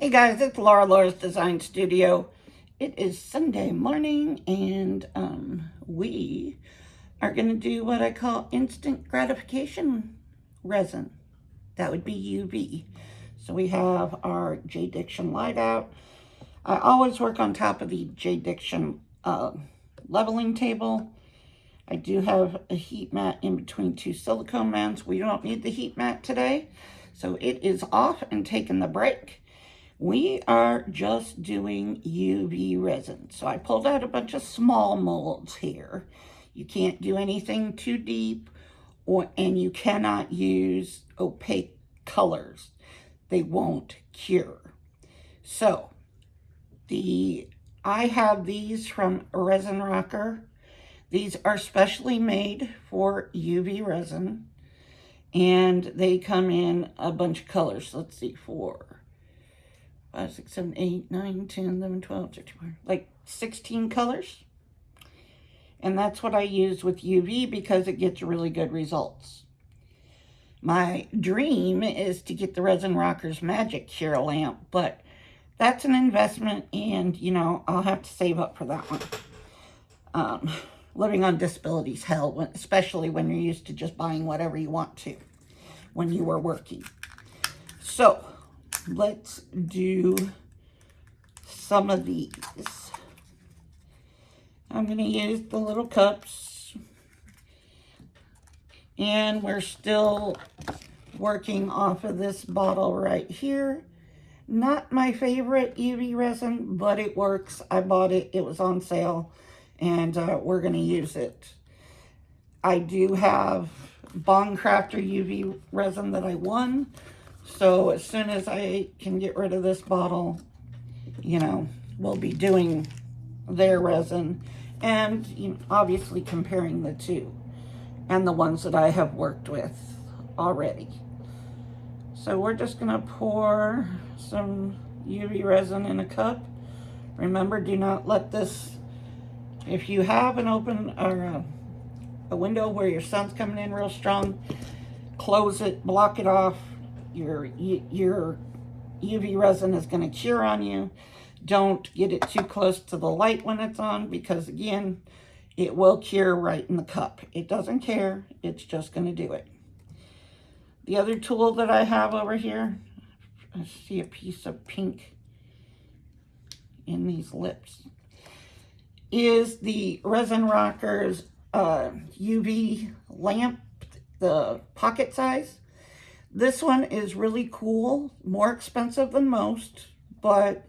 Hey guys, it's Laura's Design Studio. It is Sunday morning and we are going to do what I call instant gratification resin. That would be UV. So we have our J. Diction light out. I always work on top of the J. Diction leveling table. I do have a heat mat in between two silicone mats. We don't need the heat mat today, so it is off and taking the break. We are just doing UV resin. So I pulled out a bunch of small molds here. You can't do anything too deep, and you cannot use opaque colors. They won't cure. So I have these from Resin Rocker. These are specially made for UV resin, and they come in a bunch of colors. Let's see, 4, 5, 6, 7, 8, 9, 10, 11, 12, 13, like 16 colors. And that's what I use with UV because it gets really good results. My dream is to get the Resin Rocker's Magic Cure lamp, but that's an investment, and you know, I'll have to save up for that one. Living on disability is hell, especially when you're used to just buying whatever you want to when you were working. So let's do some of these. I'm going to use the little cups, and we're still working off of this bottle right here. Not my favorite UV resin, but it works. I bought it. It was on sale, and we're going to use it. I do have Bond Crafter UV resin that I won. So as soon as I can get rid of this bottle, you know, we'll be doing their resin and, you know, obviously comparing the two and the ones that I have worked with already. So we're just going to pour some UV resin in a cup. Remember, do not let this, if you have an open or a window where your sun's coming in real strong, close it, block it off. Your UV resin is going to cure on you. Don't get it too close to the light when it's on, because again, it will cure right in the cup. It doesn't care. It's just going to do it. The other tool that I have over here, I see a piece of pink in these lips, is the Resin Rocker's UV lamp, the pocket size. This one is really cool, more expensive than most, but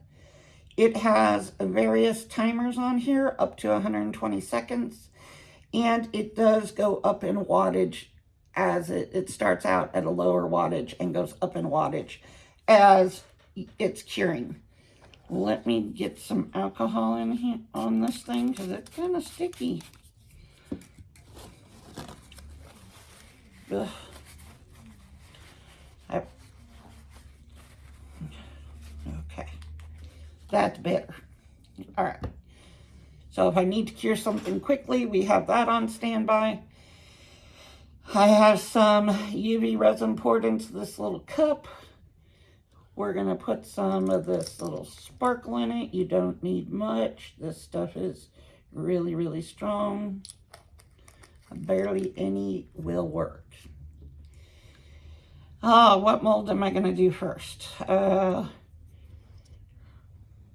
it has various timers on here, up to 120 seconds, and it does go up in wattage as it starts out at a lower wattage and goes up in wattage as it's curing. Let me get some alcohol in here on this thing because it's kind of sticky. Ugh. Okay, that's better. All right, so if I need to cure something quickly, we have that on standby. I have some UV resin poured into this little cup. We're going to put some of this little sparkle in it. You don't need much. This stuff is really, really strong. Barely any will work. Oh, what mold am I going to do first?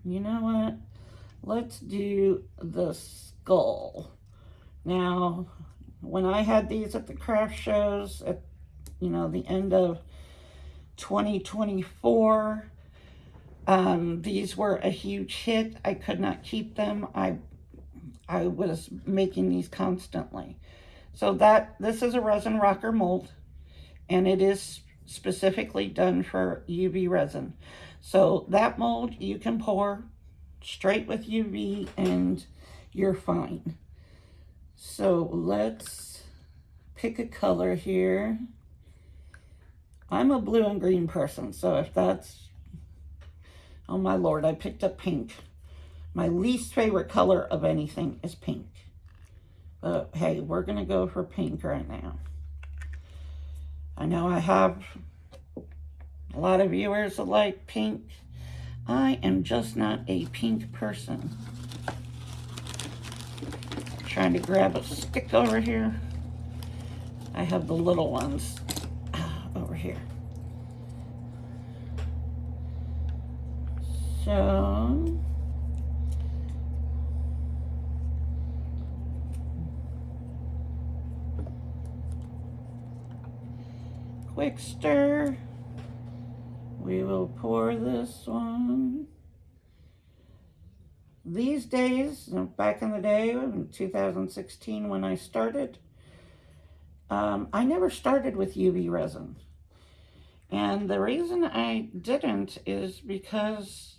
You know what? Let's do the skull. Now, when I had these at the craft shows at, you know, the end of 2024, these were a huge hit. I could not keep them. I was making these constantly. So this is a Resin Rocker mold, and it is specifically done for UV resin. So that mold you can pour straight with UV and you're fine. So let's pick a color here. I'm a blue and green person, so if that's, oh my Lord, I picked up pink. My least favorite color of anything is pink. But hey, we're gonna go for pink right now. I know I have a lot of viewers that like pink. I am just not a pink person. Trying to grab a stick over here. I have the little ones over here. So quick stir. We will pour this one. These days, back in the day, in 2016 when I started, I never started with UV resin. And the reason I didn't is because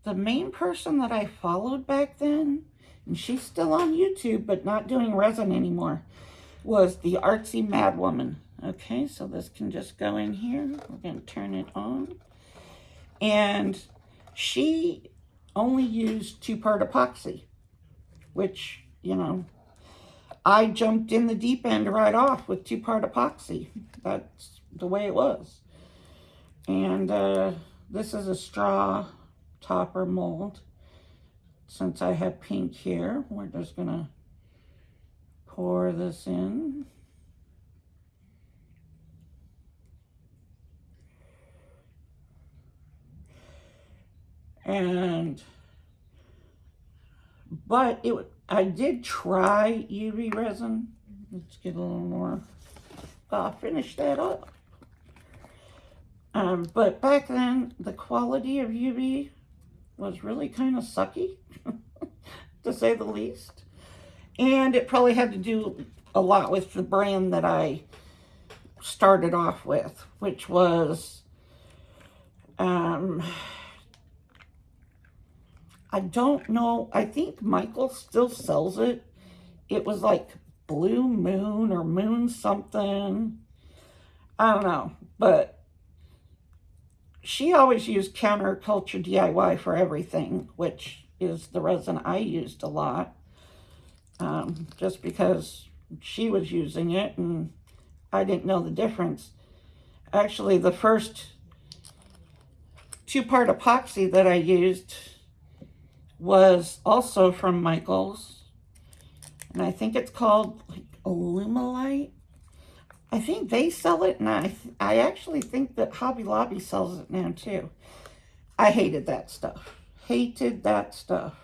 the main person that I followed back then, and she's still on YouTube but not doing resin anymore, was the Artsy Mad Woman. Okay, so this can just go in here. We're going to turn it on. And she only used 2-part epoxy, which, you know, I jumped in the deep end right off with 2-part epoxy. That's the way it was. And this is a straw topper mold. Since I have pink here, we're just going to pour this in. But I did try UV resin. Let's get a little more. I'll finish that up. But back then, the quality of UV was really kind of sucky, to say the least. And it probably had to do a lot with the brand that I started off with, which was, I don't know, I think Michael still sells it. It was like Blue Moon or Moon something. I don't know, but she always used Counterculture DIY for everything, which is the resin I used a lot, just because she was using it and I didn't know the difference. Actually, the first 2-part epoxy that I used was also from Michael's, and I think it's called like Alumilite. I think they sell it, and I actually think that Hobby Lobby sells it now too. I hated that stuff. Hated that stuff.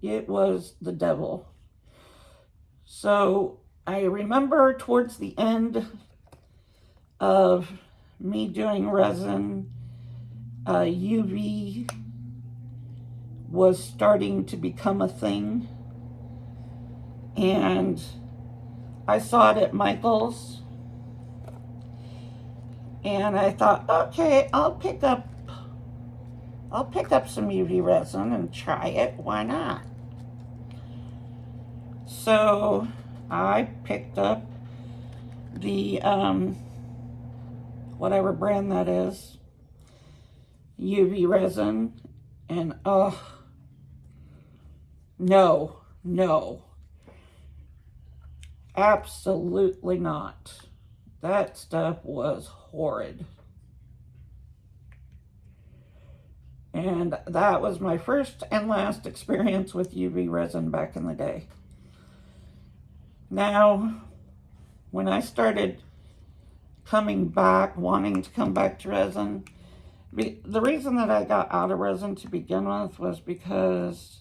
It was the devil. So I remember towards the end of me doing resin, UV was starting to become a thing. And I saw it at Michael's, and I thought, okay, I'll pick up some UV resin and try it. Why not? So I picked up the whatever brand that is, UV resin, and no. Absolutely not. That stuff was horrid. And that was my first and last experience with UV resin back in the day. Now, when I started coming back, wanting to come back to resin, the reason that I got out of resin to begin with was because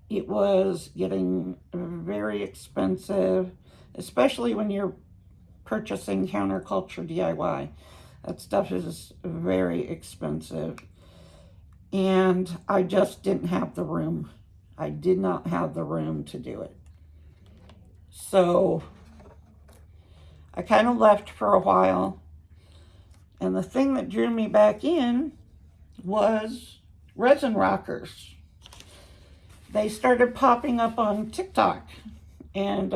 it was getting very expensive, especially when you're purchasing Counterculture DIY. That stuff is very expensive. And I just didn't have the room. I did not have the room to do it. So I kind of left for a while. And the thing that drew me back in was resin rockers. They started popping up on TikTok, and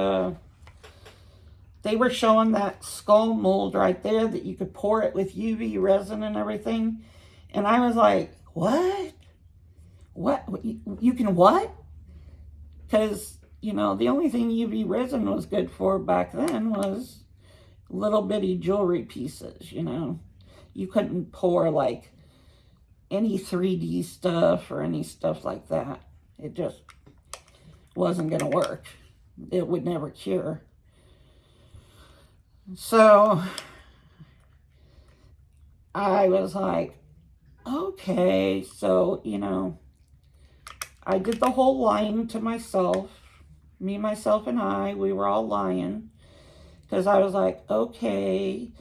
they were showing that skull mold right there that you could pour it with UV resin and everything. And I was like, what? What? You can what? Because, you know, the only thing UV resin was good for back then was little bitty jewelry pieces, you know. You couldn't pour like any 3D stuff or any stuff like that. It just wasn't going to work. It would never cure. So I was like, okay, so, you know, I did the whole lying to myself. Me, myself, and I, we were all lying. Because I was like, okay,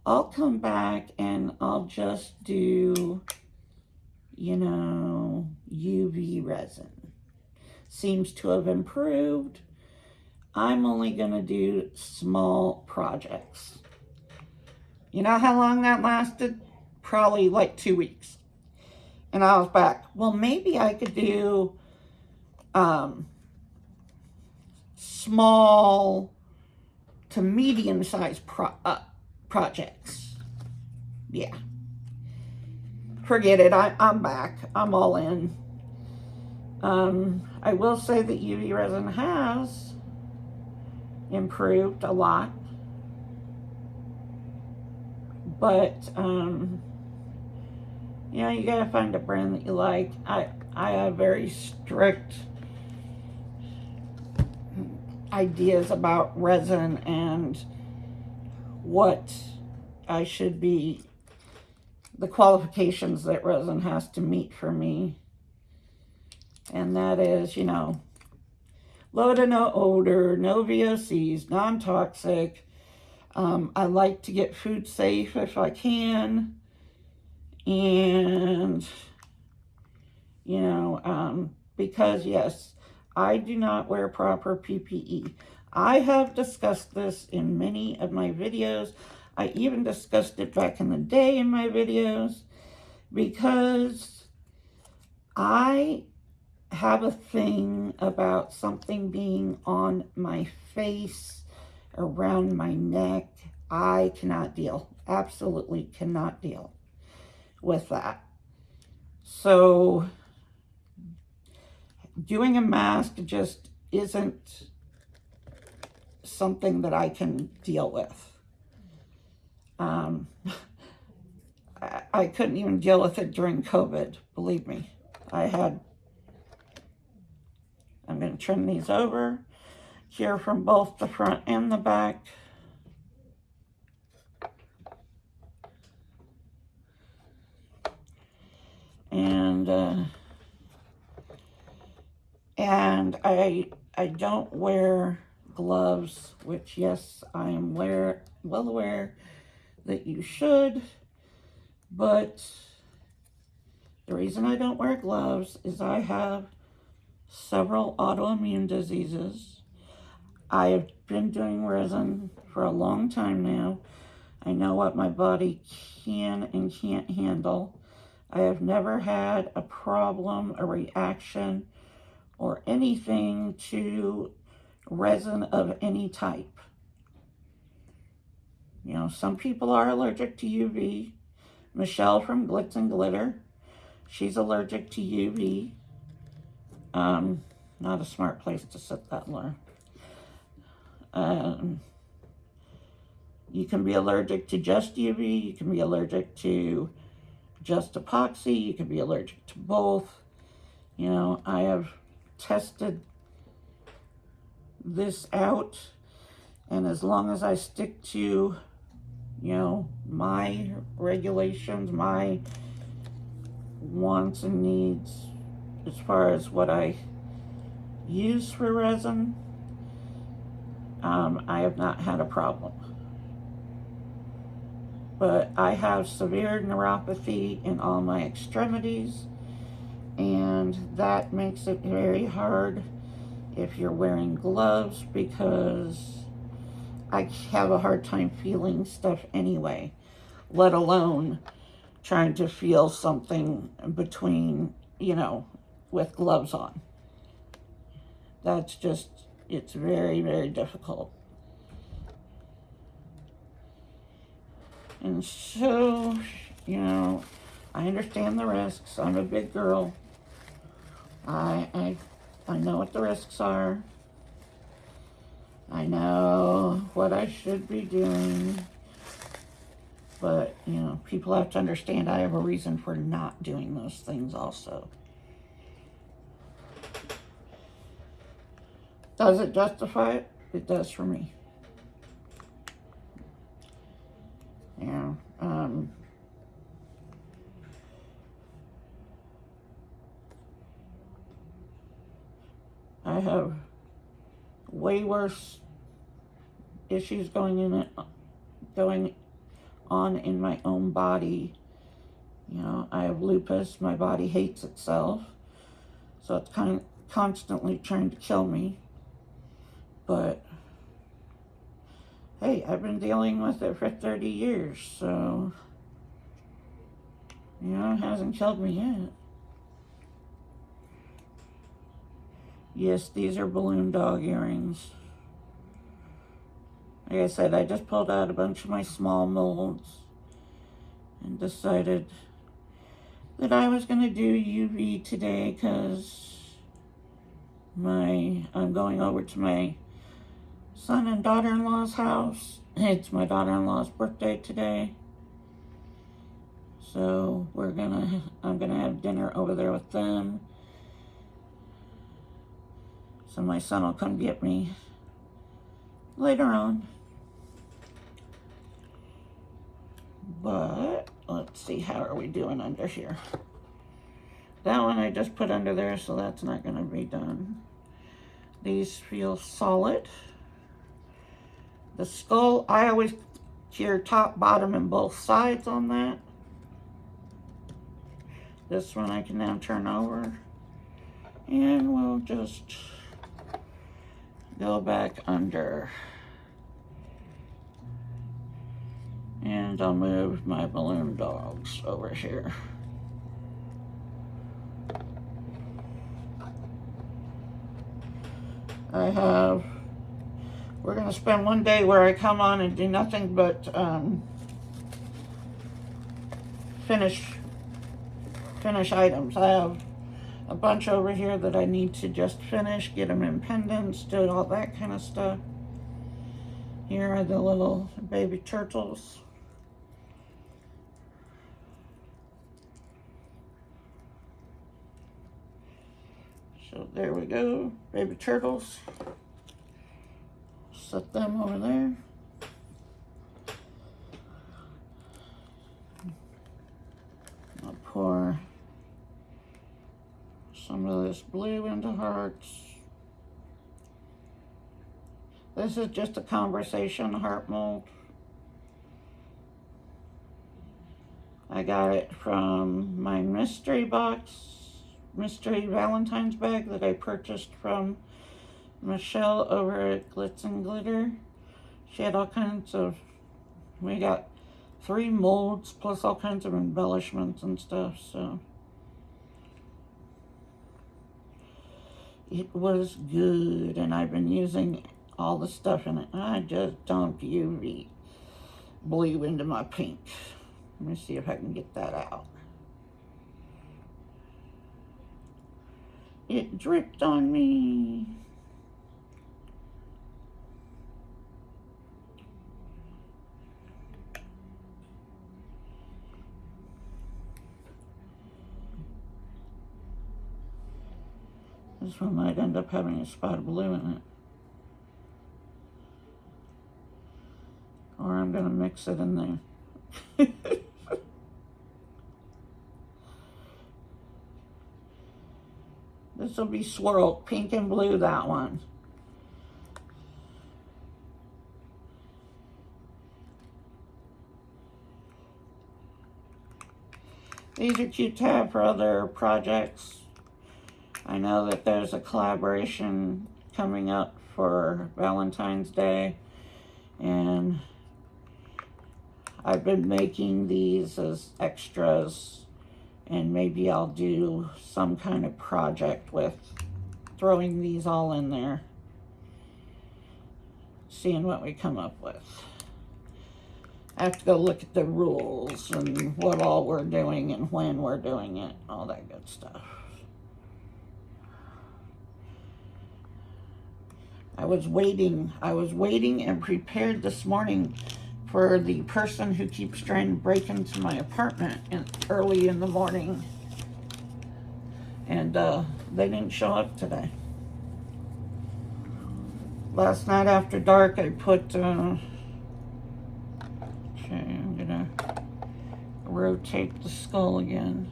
I'll come back and I'll just do, you know, UV resin. Seems to have improved. I'm only going to do small projects. You know how long that lasted? Probably like 2 weeks. And I was back. Well, maybe I could do small to medium-sized projects. Yeah. Forget it. I'm back. I'm all in. I will say that UV resin has improved a lot. But, you know, you gotta find a brand that you like. I have very strict ideas about resin and what I should be, the qualifications that resin has to meet for me. And that is, you know, low to no odor, no VOCs, non-toxic. I like to get food safe if I can. And, you know, because yes, I do not wear proper PPE. I have discussed this in many of my videos. I even discussed it back in the day in my videos because I have a thing about something being on my face, around my neck. I cannot deal, absolutely cannot deal with that. So doing a mask just isn't something that I can deal with. I couldn't even deal with it during COVID, believe me. I'm going to turn these over here from both the front and the back. And I don't wear gloves, which yes, I am well aware that you should, but the reason I don't wear gloves is I have several autoimmune diseases. I have been doing resin for a long time now. I know what my body can and can't handle. I have never had a problem, a reaction, or anything to resin of any type. You know, some people are allergic to UV. Michelle from Glitz and Glitter, she's allergic to UV. Not a smart place to sit that low. You can be allergic to just UV. You can be allergic to just epoxy. You can be allergic to both. You know, I have tested this out, and as long as I stick to, you know, my regulations, my wants and needs as far as what I use for resin, I have not had a problem. But I have severe neuropathy in all my extremities, and that makes it very hard if you're wearing gloves, because I have a hard time feeling stuff anyway, let alone trying to feel something between, you know, with gloves on. That's just, it's very, very difficult. And so, you know, I understand the risks. I'm a big girl. I know what the risks are. I know what I should be doing. But, you know, people have to understand I have a reason for not doing those things also. Does it justify it? It does for me. Yeah. I have way worse issues going on in my own body. You know, I have lupus. My body hates itself, so it's constantly trying to kill me. But hey, I've been dealing with it for 30 years, so you know, it hasn't killed me yet. Yes, these are balloon dog earrings. Like I said, I just pulled out a bunch of my small molds and decided that I was going to do UV today because I'm going over to my son and daughter-in-law's house. It's my daughter-in-law's birthday today. So I'm gonna have dinner over there with them. So my son will come get me later on. But let's see, how are we doing under here? That one I just put under there, so that's not gonna be done. These feel solid. The skull, I always cure top, bottom, and both sides on that. This one I can now turn over. And we'll just go back under. And I'll move my balloon dogs over here. We're gonna spend one day where I come on and do nothing but finish items. I have a bunch over here that I need to just finish, get them in pendants, do all that kind of stuff. Here are the little baby turtles. So there we go, baby turtles. Set them over there. I'll pour some of this blue into hearts. This is just a conversation heart mold. I got it from my mystery Valentine's bag that I purchased from Michelle over at Glitz and Glitter. She had all kinds of, we got 3 molds plus all kinds of embellishments and stuff, so it was good. And I've been using all the stuff in it. I just dumped UV blue into my pink. Let me see if I can get that out. It dripped on me. This one might end up having a spot of blue in it. Or I'm gonna mix it in there. This will be swirled pink and blue, that one. These are cute to have for other projects. I know that there's a collaboration coming up for Valentine's Day, and I've been making these as extras, and maybe I'll do some kind of project with throwing these all in there, seeing what we come up with. I have to go look at the rules and what all we're doing and when we're doing it, all that good stuff. I was waiting and prepared this morning for the person who keeps trying to break into my apartment early in the morning. And they didn't show up today. Last night after dark, I put, okay, I'm gonna rotate the skull again.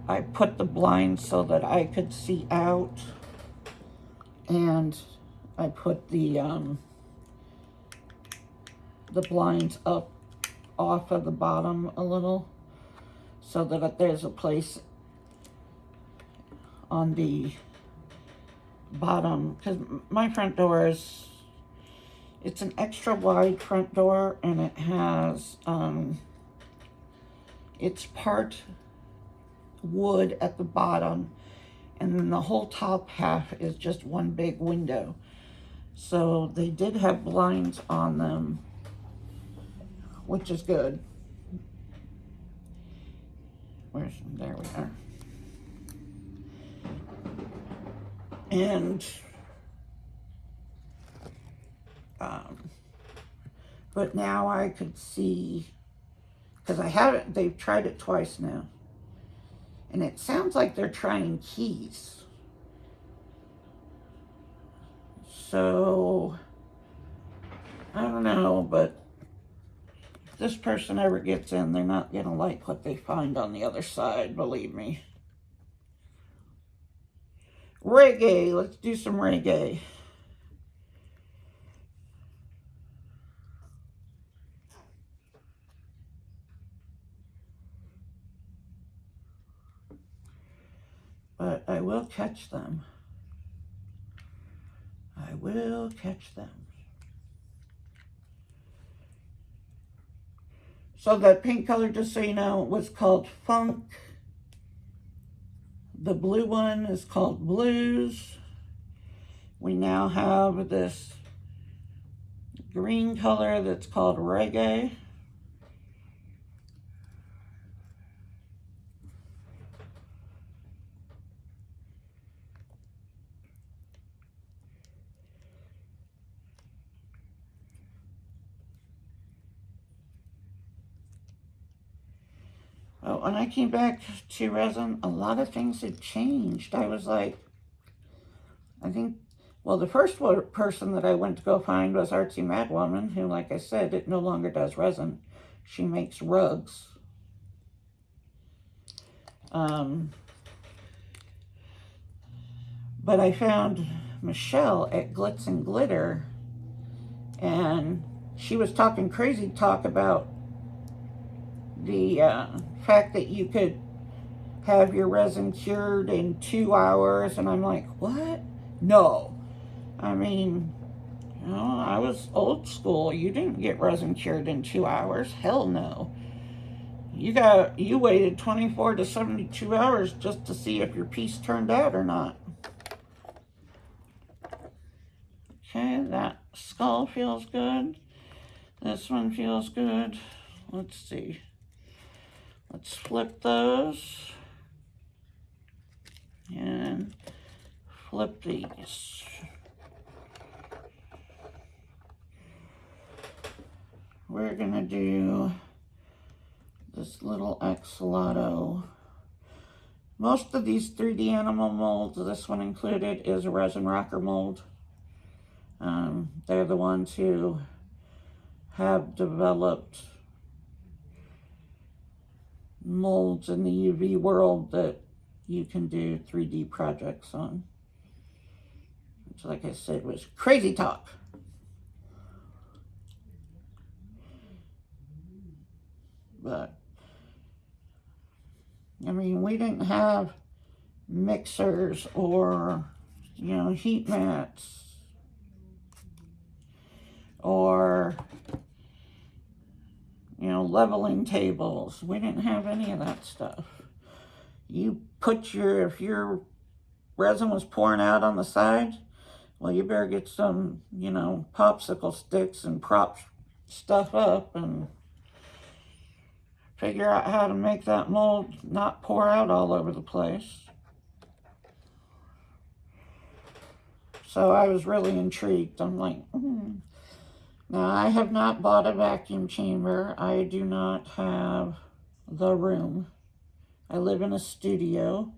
I put the blinds so that I could see out, and I put the blinds up off of the bottom a little so that there's a place on the bottom, because my front door is, it's an extra wide front door, and it has it's part wood at the bottom, and then the whole top half is just one big window. So they did have blinds on them, which is good. There we are. And but now I could see, because I haven't, they've tried it twice now, and it sounds like they're trying keys. So I don't know, but if this person ever gets in, they're not gonna like what they find on the other side, believe me. Reggae, let's do some reggae. But I will catch them. I will catch them. So that pink color, just so you know, was called Funk. The blue one is called Blues. We now have this green color that's called Reggae. Well, when I came back to resin, a lot of things had changed. I was like, I think, well, the first person that I went to go find was Artsy Mad Woman, who, like I said, it no longer does resin. She makes rugs. But I found Michelle at Glitz and Glitter, and she was talking crazy talk about the fact that you could have your resin cured in 2 hours, and I'm like, what? No. I mean, you know, I was old school. You didn't get resin cured in 2 hours. Hell no. You waited 24 to 72 hours just to see if your piece turned out or not. Okay, that skull feels good. This one feels good. Let's see. Let's flip those. And flip these. We're gonna do this little axolotl. Most of these 3D animal molds, this one included, is a resin rocker mold. They're the ones who have developed molds in the UV world that you can do 3D projects on. Which, like I said, was crazy talk. But, I mean, we didn't have mixers or, you know, heat mats or, you know, leveling tables. We didn't have any of that stuff. You put if your resin was pouring out on the side, well, you better get some, you know, popsicle sticks and prop stuff up and figure out how to make that mold not pour out all over the place. So I was really intrigued. I'm like, Now, I have not bought a vacuum chamber. I do not have the room. I live in a studio.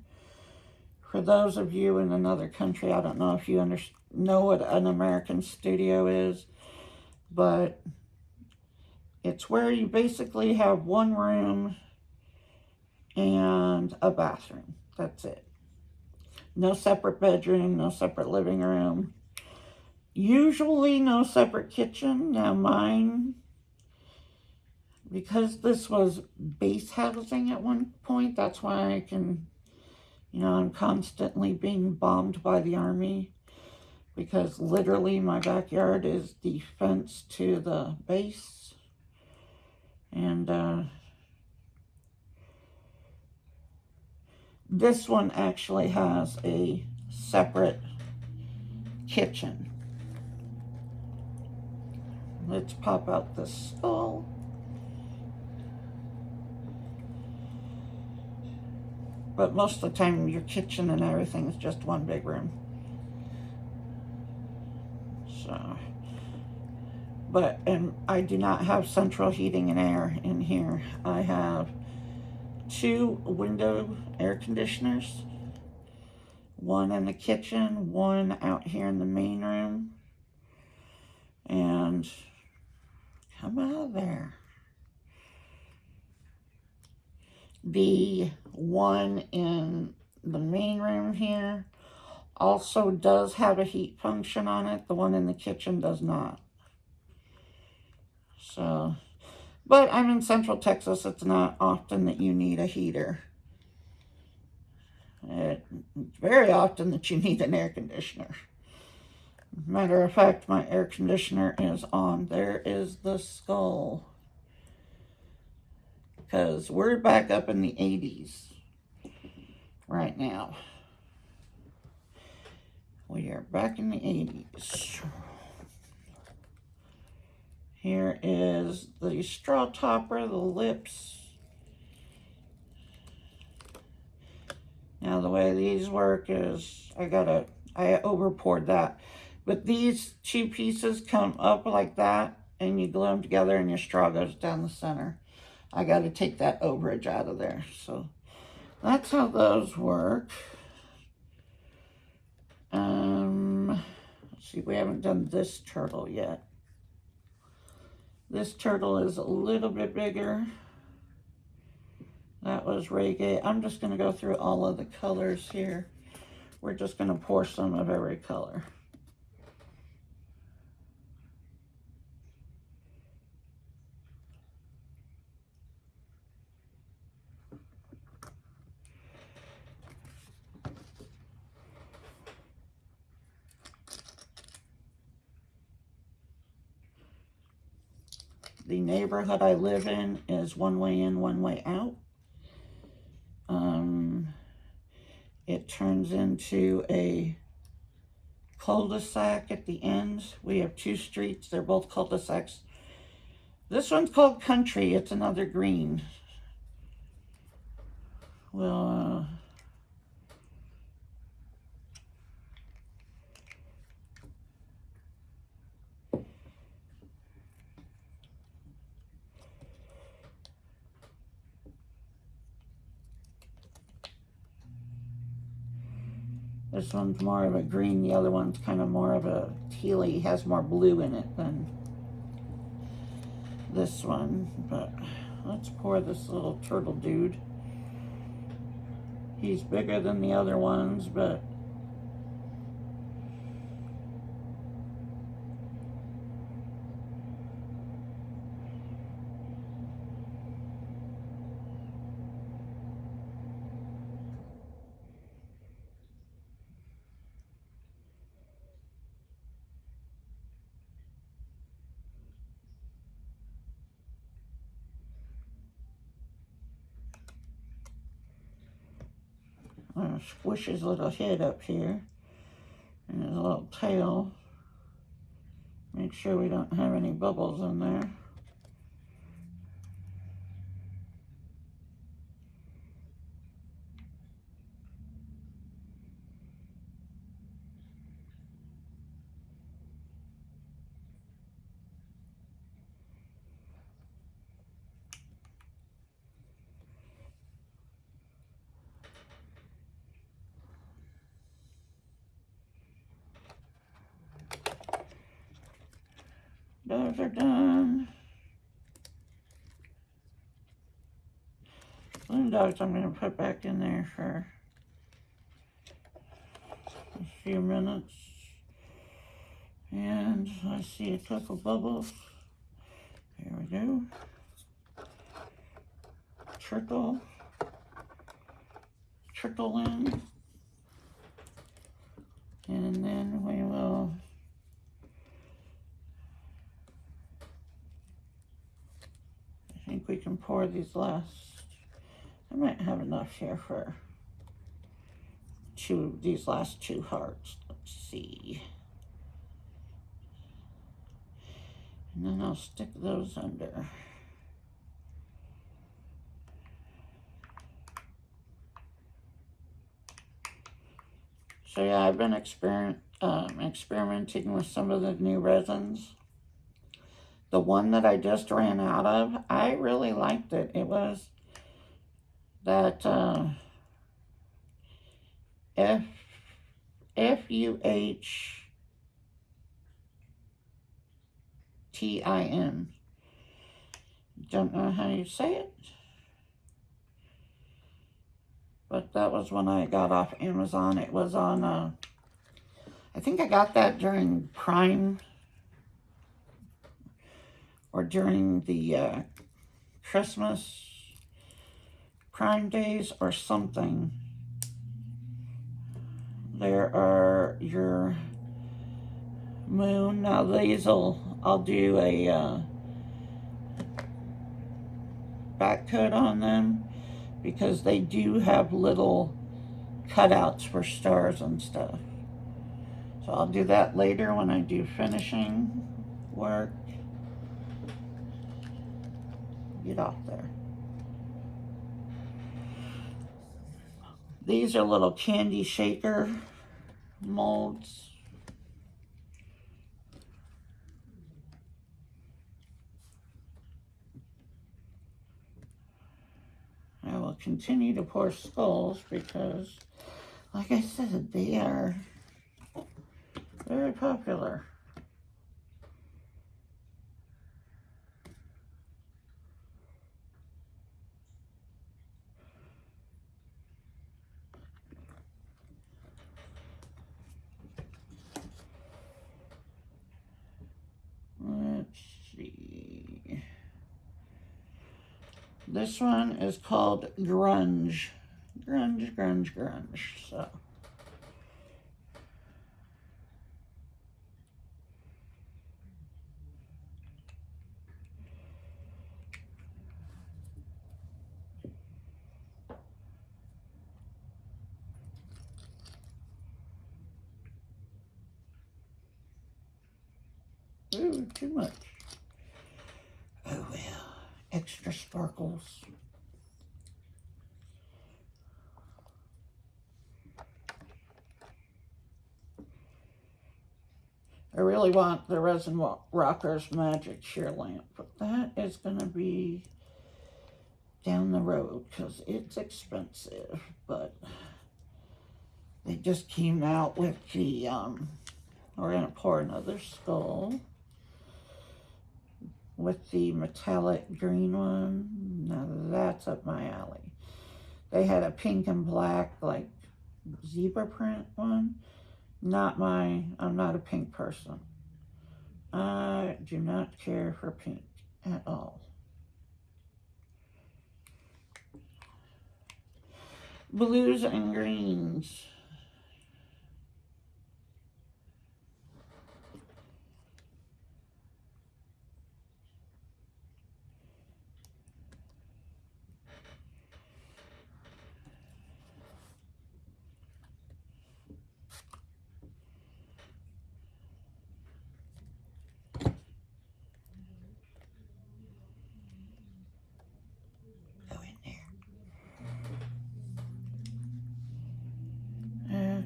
For those of you in another country, I don't know if you know what an American studio is, but it's where you basically have one room and a bathroom. That's it. No separate bedroom, no separate living room. Usually no separate kitchen. Now mine, because this was base housing at one point, that's why I can, I'm constantly being bombed by the Army, because literally my backyard is the fence to the base. And this one actually has a separate kitchen. Let's pop out the stall. But most of the time, your kitchen and everything is just one big room. So, and I do not have central heating and air in here. I have 2 window air conditioners. One in the kitchen, one out here in the main room. And come out of there. The one in the main room here also does have a heat function on it. The one in the kitchen does not. So, but I'm in Central Texas. It's not often that you need a heater. It's very often that you need an air conditioner. Matter of fact, my air conditioner is on. There is the skull. Because we're back up in the 80s right now. We are back in the 80s. Here is the straw topper, the lips. Now the way these work is, I over poured that. But these 2 pieces come up like that, and you glue them together and your straw goes down the center. I gotta take that overage out of there. So that's how those work. Let's see, we haven't done this turtle yet. This turtle is a little bit bigger. That was reggae. I'm just going to go through all of the colors here. We're just going to pour some of every color. The neighborhood I live in is one way in, one way out. It turns into a cul-de-sac at the end. We have 2 streets. They're both cul-de-sacs. This one's called Country. It's another green. Well, this one's more of a green. The other one's kind of more of a tealy. Has more blue in it than this one. But let's pour this little turtle dude. He's bigger than the other ones, but I'm going to squish his little head up here and his little tail. Make sure we don't have any bubbles in there. Those are done. Balloon dogs I'm going to put back in there for a few minutes. And I see a couple bubbles. Here we go. Trickle in. And then we will I think we can pour these last. I might have enough here for these last two hearts. Let's see. And then I'll stick those under. So yeah, I've been experimenting with some of the new resins. The one that I just ran out of, I really liked it. It was that FUHTIN. Don't know how you say it. But that was one I got off Amazon. It was on, I think I got that during Prime or during the Christmas Prime days or something. There are your moon. Now these I'll do a back coat on them because they do have little cutouts for stars and stuff. So I'll do that later when I do finishing work. Get off there. These are little candy shaker molds. I will continue to pour skulls because, like I said, they are very popular. Let's see. This one is called Grunge. Grunge. So. Ooh, too much. Oh well, extra sparkles. I really want the Resin Rockers Magic Sheer Lamp, but that is going to be down the road because it's expensive. But they just came out with the, we're going to pour another skull with the metallic green one. Now that's up my alley. They had a pink and black, like, zebra print one. I'm not a pink person. I do not care for pink at all. Blues and greens.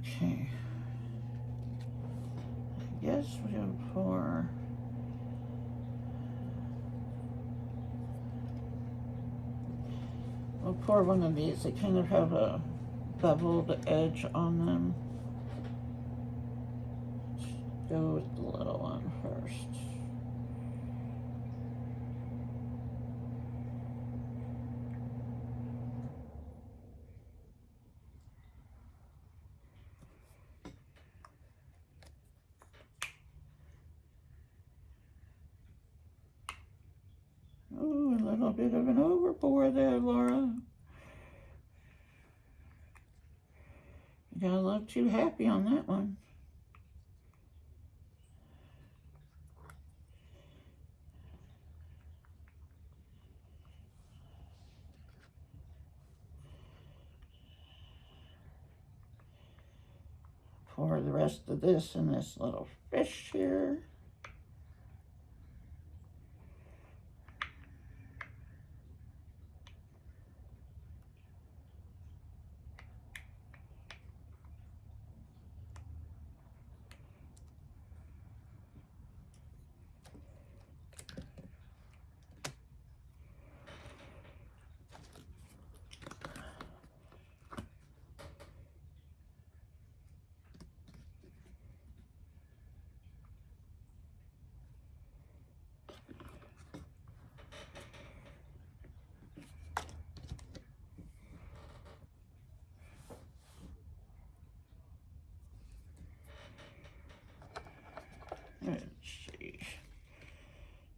Okay. I guess we'll pour. We'll pour one of these. They kind of have a beveled edge on them. Let's go with the little one first. Ooh, a little bit of an overpour there, Laura. You gotta look too happy on that one. Pour the rest of this in this little fish here. Let's see.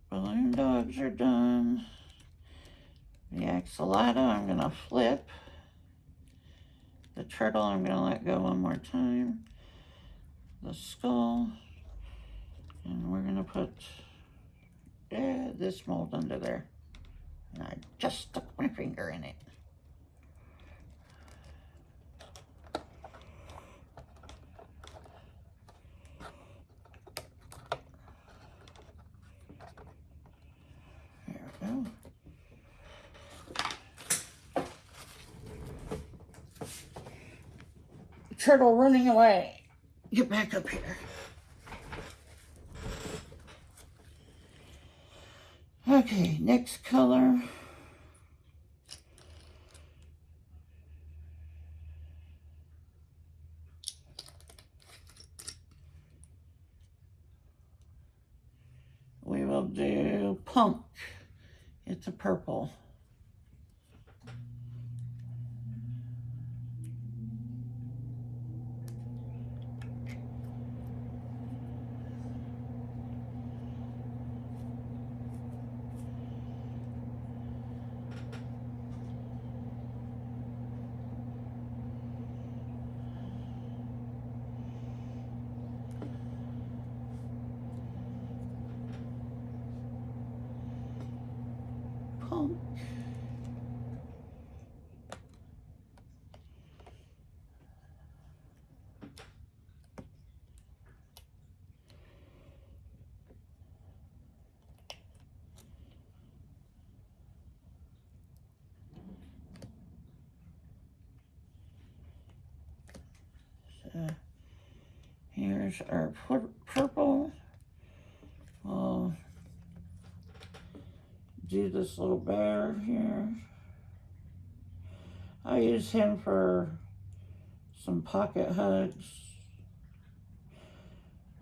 Balloon dogs are done. The axolotl I'm gonna flip. The turtle I'm gonna let go one more time. The skull. And we're gonna put this mold under there. And I just stuck my finger in it. There we go. Turtle running away. Get back up here. Okay, next color. We will do punk. It's a purple. Punk. So here's our purple. We'll do this little bear here. I use him for some pocket hugs.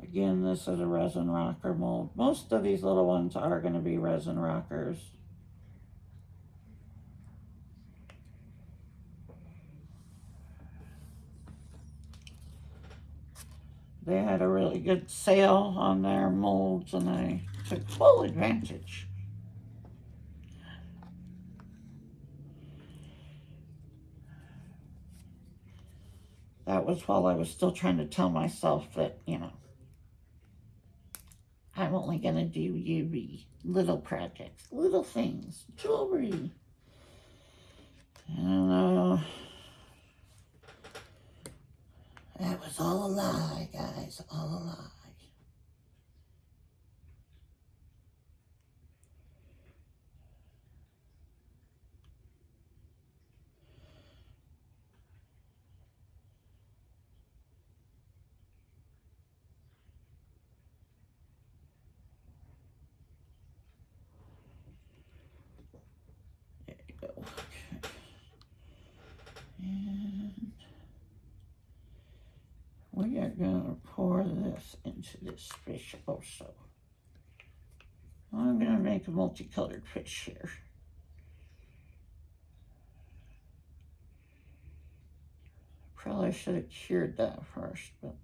Again, this is a resin rocker mold. Most of these little ones are going to be resin rockers. They had a really good sale on their molds and I took full advantage. That was while I was still trying to tell myself that, you know, I'm only going to do UV, little projects, little things, jewelry. And that was all a lie, guys, all a lie. There you go. Okay. And we are going to pour this into this fish also. I'm going to make a multicolored fish here. Probably should have cured that first, but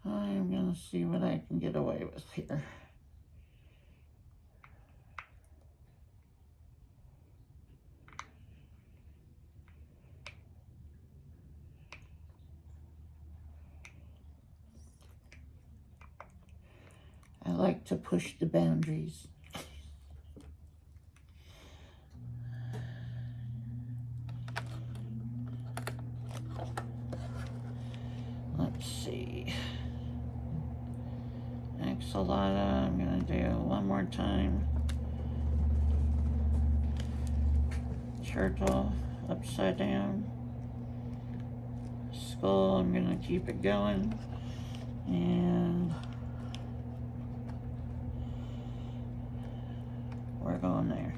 I'm going to see what I can get away with here. like to push the boundaries. Let's see. Axolotl, I'm going to do one more time. Turtle, upside down. Skull, I'm going to keep it going. And we're going there.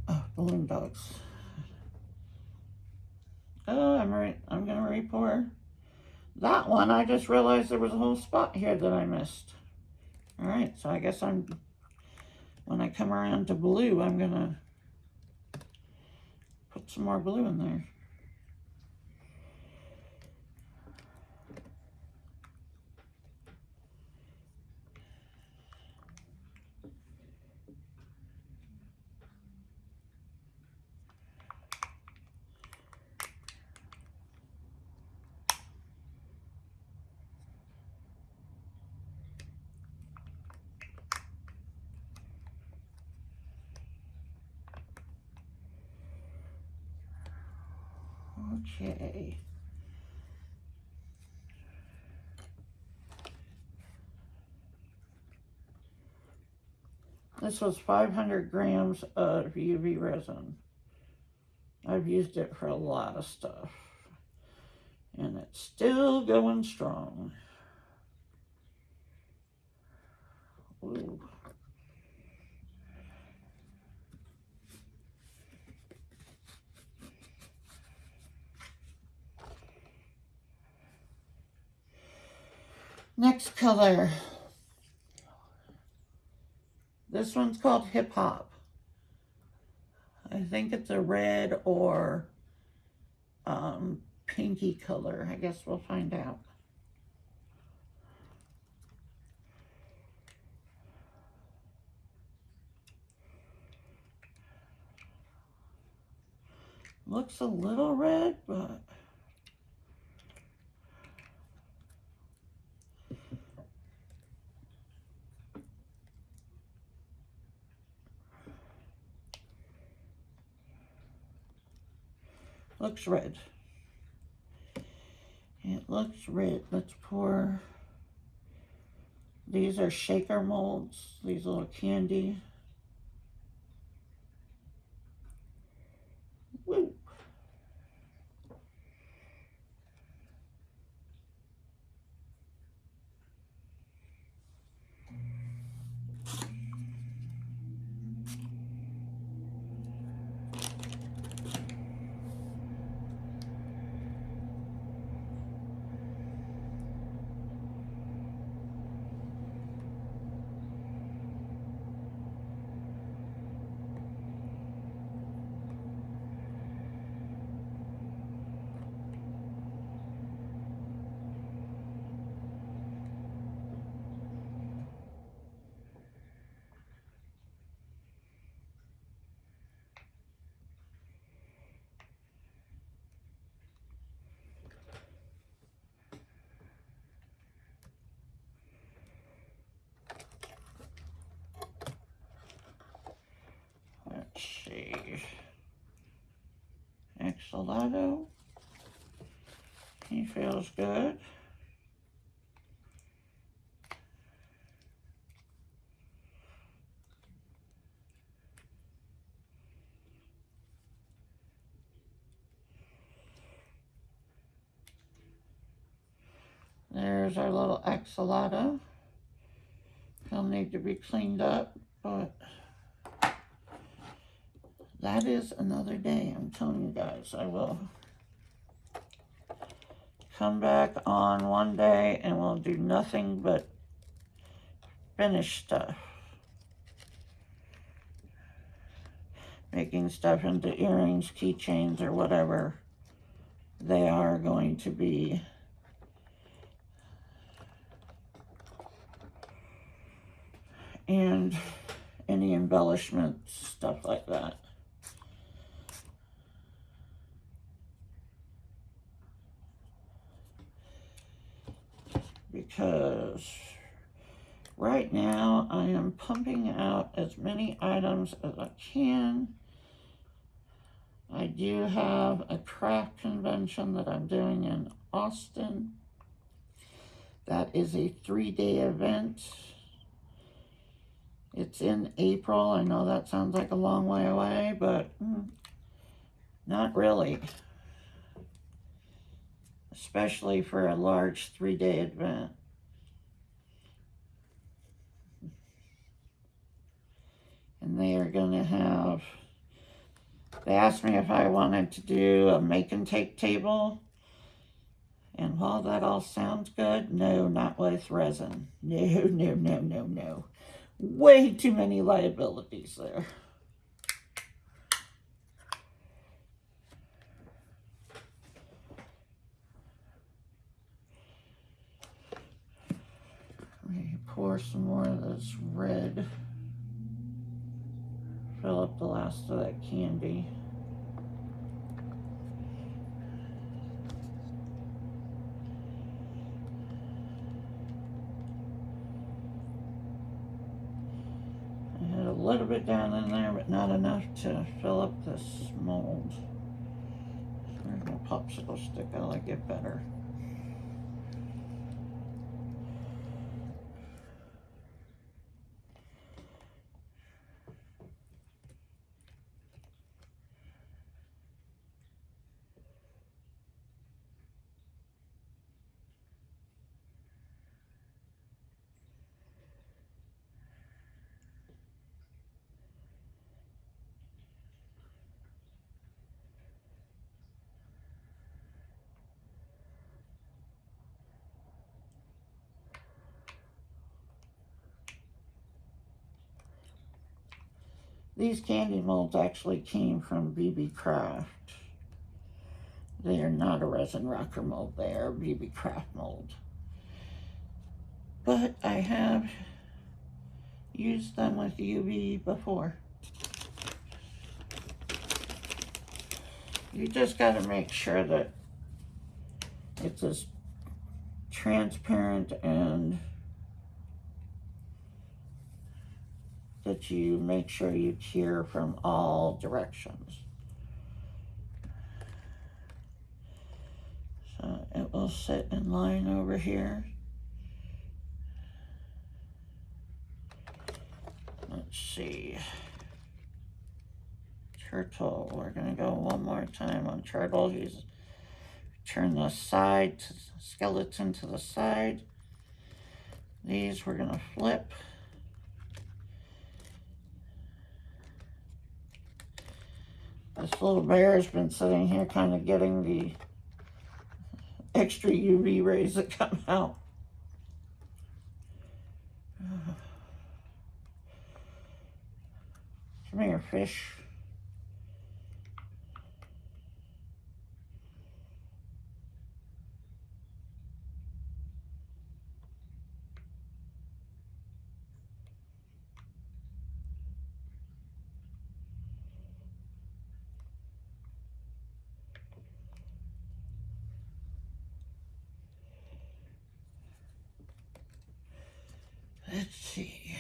Oh, balloon dogs. Oh, I'm going to re-pour. That one, I just realized there was a whole spot here that I missed. All right, so I guess when I come around to blue, I'm going to put some more blue in there. Okay. This was 500 grams of UV resin. I've used it for a lot of stuff. And it's still going strong. Ooh. Next color. This one's called Hip Hop. I think it's a red or pinky color. I guess we'll find out. Looks a little red, but looks red. It looks red. Let's pour. These are shaker molds. These little candy. Woo. Let's see. Axolotl. He feels good. There's our little axolotl. He'll need to be cleaned up, but that is another day. I'm telling you guys, I will come back on one day and we'll do nothing but finish stuff. Making stuff into earrings, keychains, or whatever they are going to be. And any embellishments, stuff like that. because right now I am pumping out as many items as I can. I do have a craft convention that I'm doing in Austin. That is a 3-day event. It's in April. I know that sounds like a long way away, but not really. Especially for a large 3-day event. And they are going to have, they asked me if I wanted to do a make and take table. And while that all sounds good, no, not with resin. No, no, no, no, no. Way too many liabilities there. Let me pour some more of this red. Fill up the last of that candy. I had a little bit down in there, but not enough to fill up this mold. Where's my popsicle stick? I like it better. These candy molds actually came from BB Craft. They are not a resin rocker mold, they are a BB Craft mold. But I have used them with UV before. You just got to make sure that it's as transparent and that you make sure you cure from all directions. So it will sit in line over here. Let's see. Turtle, we're gonna go one more time on turtle. Turn the side, skeleton to the side. These we're gonna flip. This little bear has been sitting here kind of getting the extra UV rays that come out. Come here, fish. Let's see.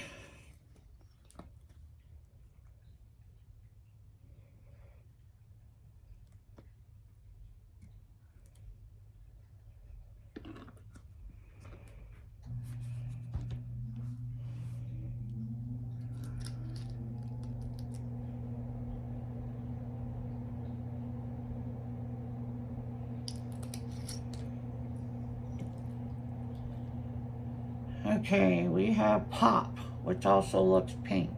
Okay, we have pop, which also looks pink.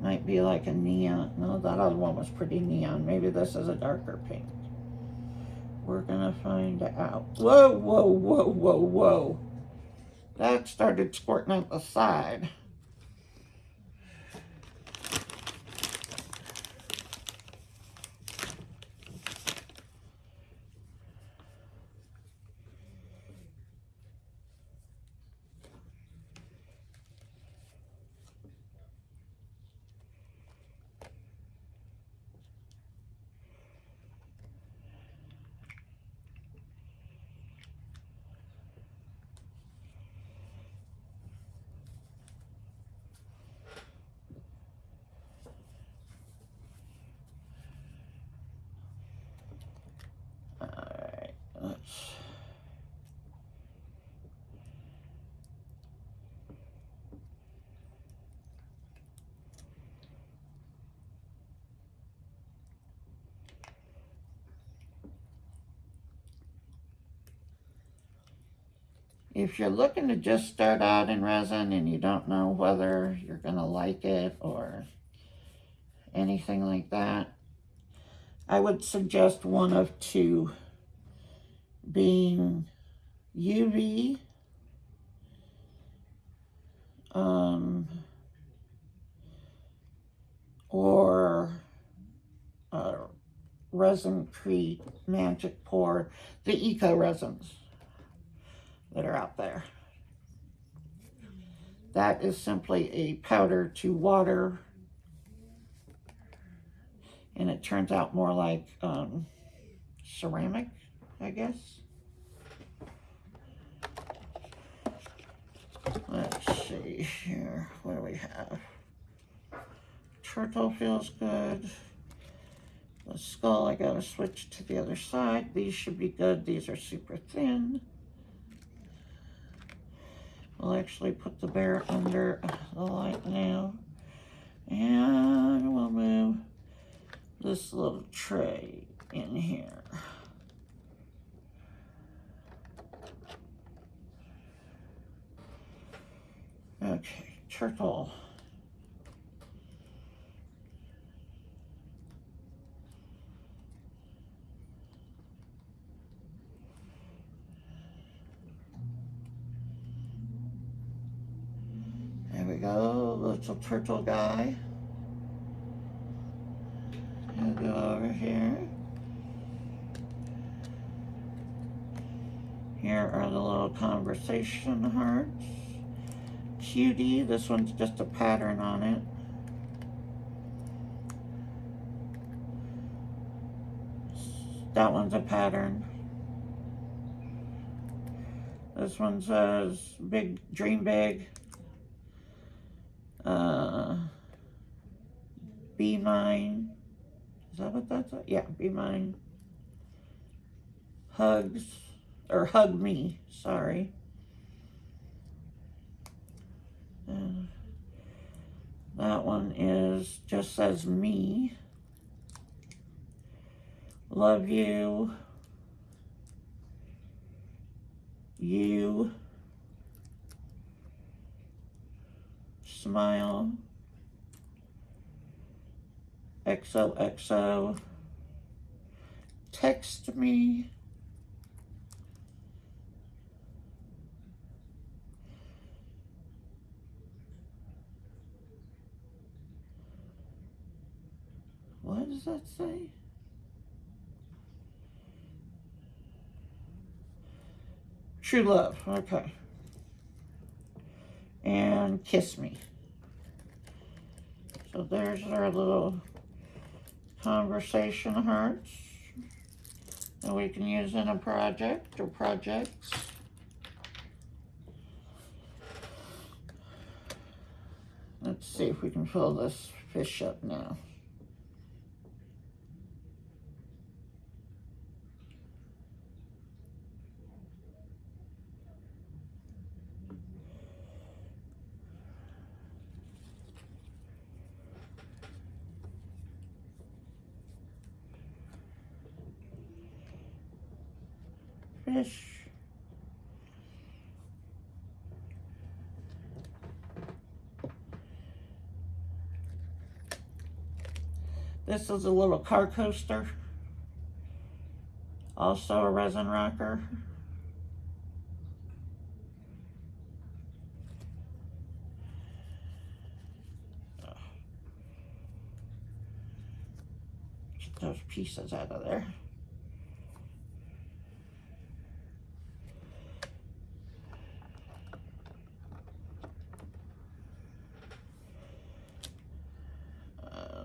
Might be like a neon. No, that other one was pretty neon. Maybe this is a darker pink. We're gonna find out. Whoa, whoa, whoa, whoa, whoa. That started squirting out the side. If you're looking to just start out in resin and you don't know whether you're going to like it or anything like that, I would suggest one of two, being UV or Resin Crete Magic Pour, the eco resins that are out there. That is simply a powder to water, and it turns out more like ceramic, I guess. Let's see here, what do we have? Turtle feels good. The skull, I gotta switch to the other side. These should be good. These are super thin. We'll actually put the bear under the light now. And we'll move this little tray in here. Okay, turtle. There we go, little turtle guy. I'll go over here. Here are the little conversation hearts. Cutie, this one's just a pattern on it. That one's a pattern. This one says big, dream big. Be mine. Is that what that's? Yeah, be mine. Hugs, or hug me, sorry. That one is, just says me. Love you. You. Smile. XOXO. Text me. What does that say? True love, okay. And kiss me. So there's our little conversation hearts that we can use in a project or projects. Let's see if we can fill this fish up now. Fish. This is a little car coaster. Also a resin rocker. Get those pieces out of there.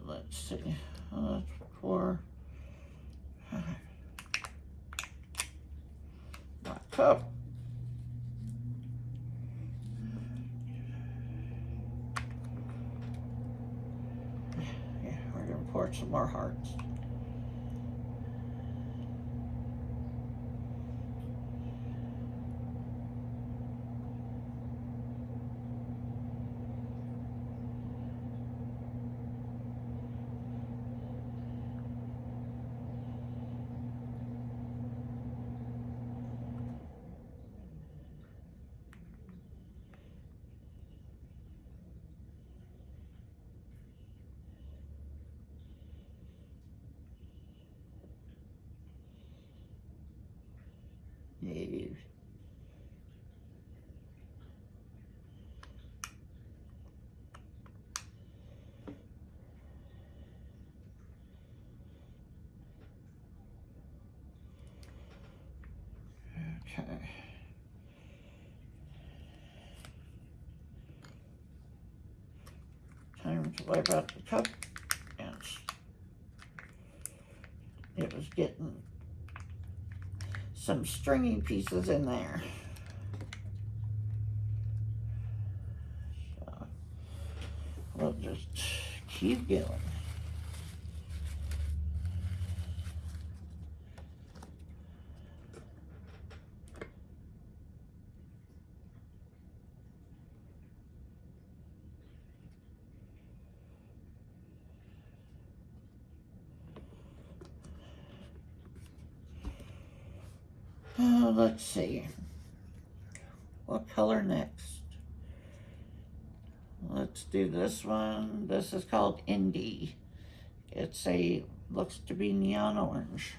Let's see. For my cup. Yeah, we're gonna pour some more hearts. No. Okay. Time to wipe out the cup. Yes. It was getting some stringy pieces in there. So we'll just keep going. Let's see. What color next? Let's do this one. This is called Indie. Looks to be neon orange.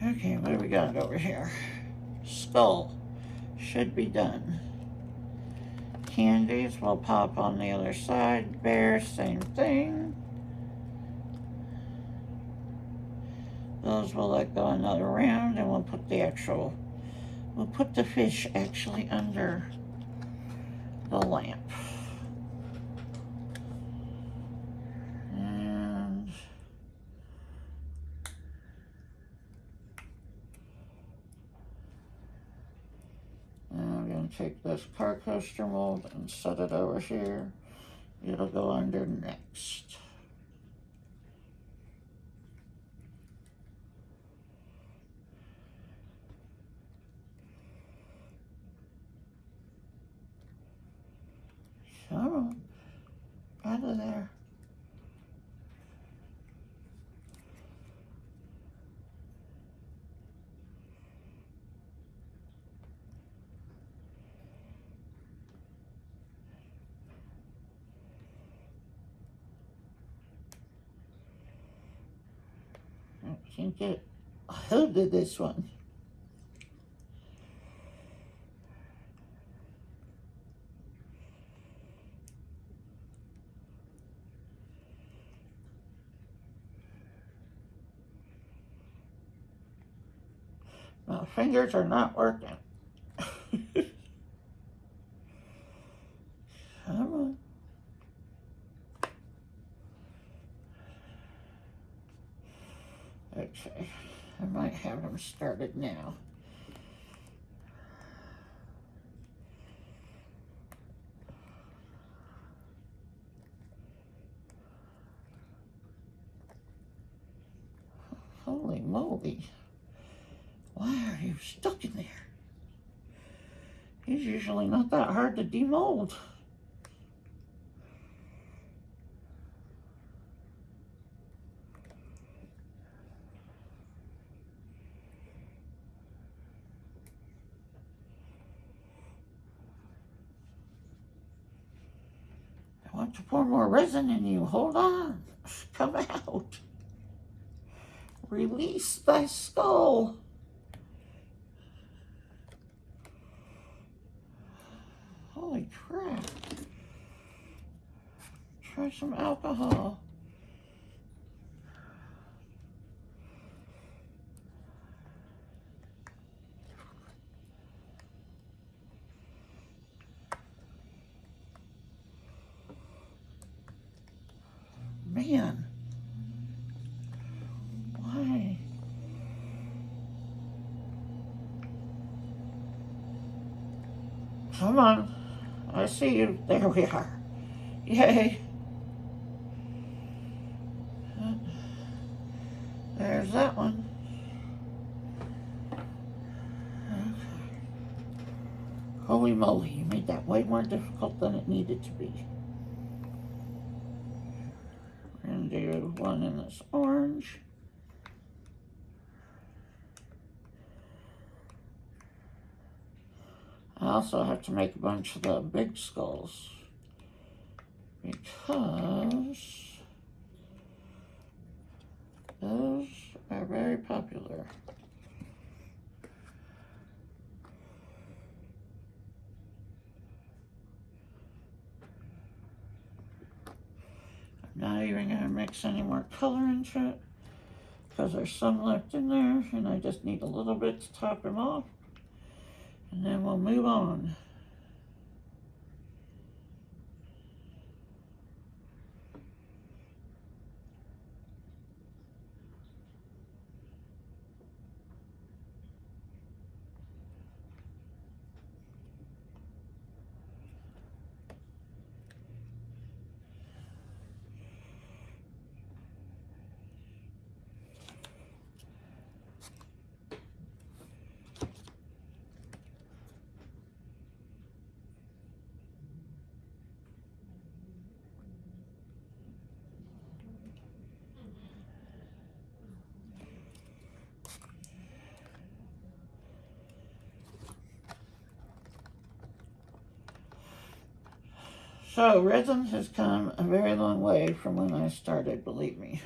Okay, what do we got over here? Skull should be done. Candies will pop on the other side. Bear, same thing. Those will let go another round, and we'll put the fish actually under the lamp. And I'm going to take this car coaster mold and set it over here. It'll go under next. So, out of there. I can't get a hold of this one. My fingers are not working. Come on. Okay, I might have them started now. Holy moly. Why are you stuck in there? He's usually not that hard to demold. I want to pour more resin in you. Hold on. Come out. Release thy skull. Holy crap. Try some alcohol. Man. Why? Come on. I see you. There we are. Yay. There's that one. Okay. Holy moly, you made that way more difficult than it needed to be. We're going to do one in this orange. I also have to make a bunch of the big skulls because those are very popular. I'm not even going to mix any more color into it because there's some left in there and I just need a little bit to top them off, and then we'll move on. So resin has come a very long way from when I started, believe me.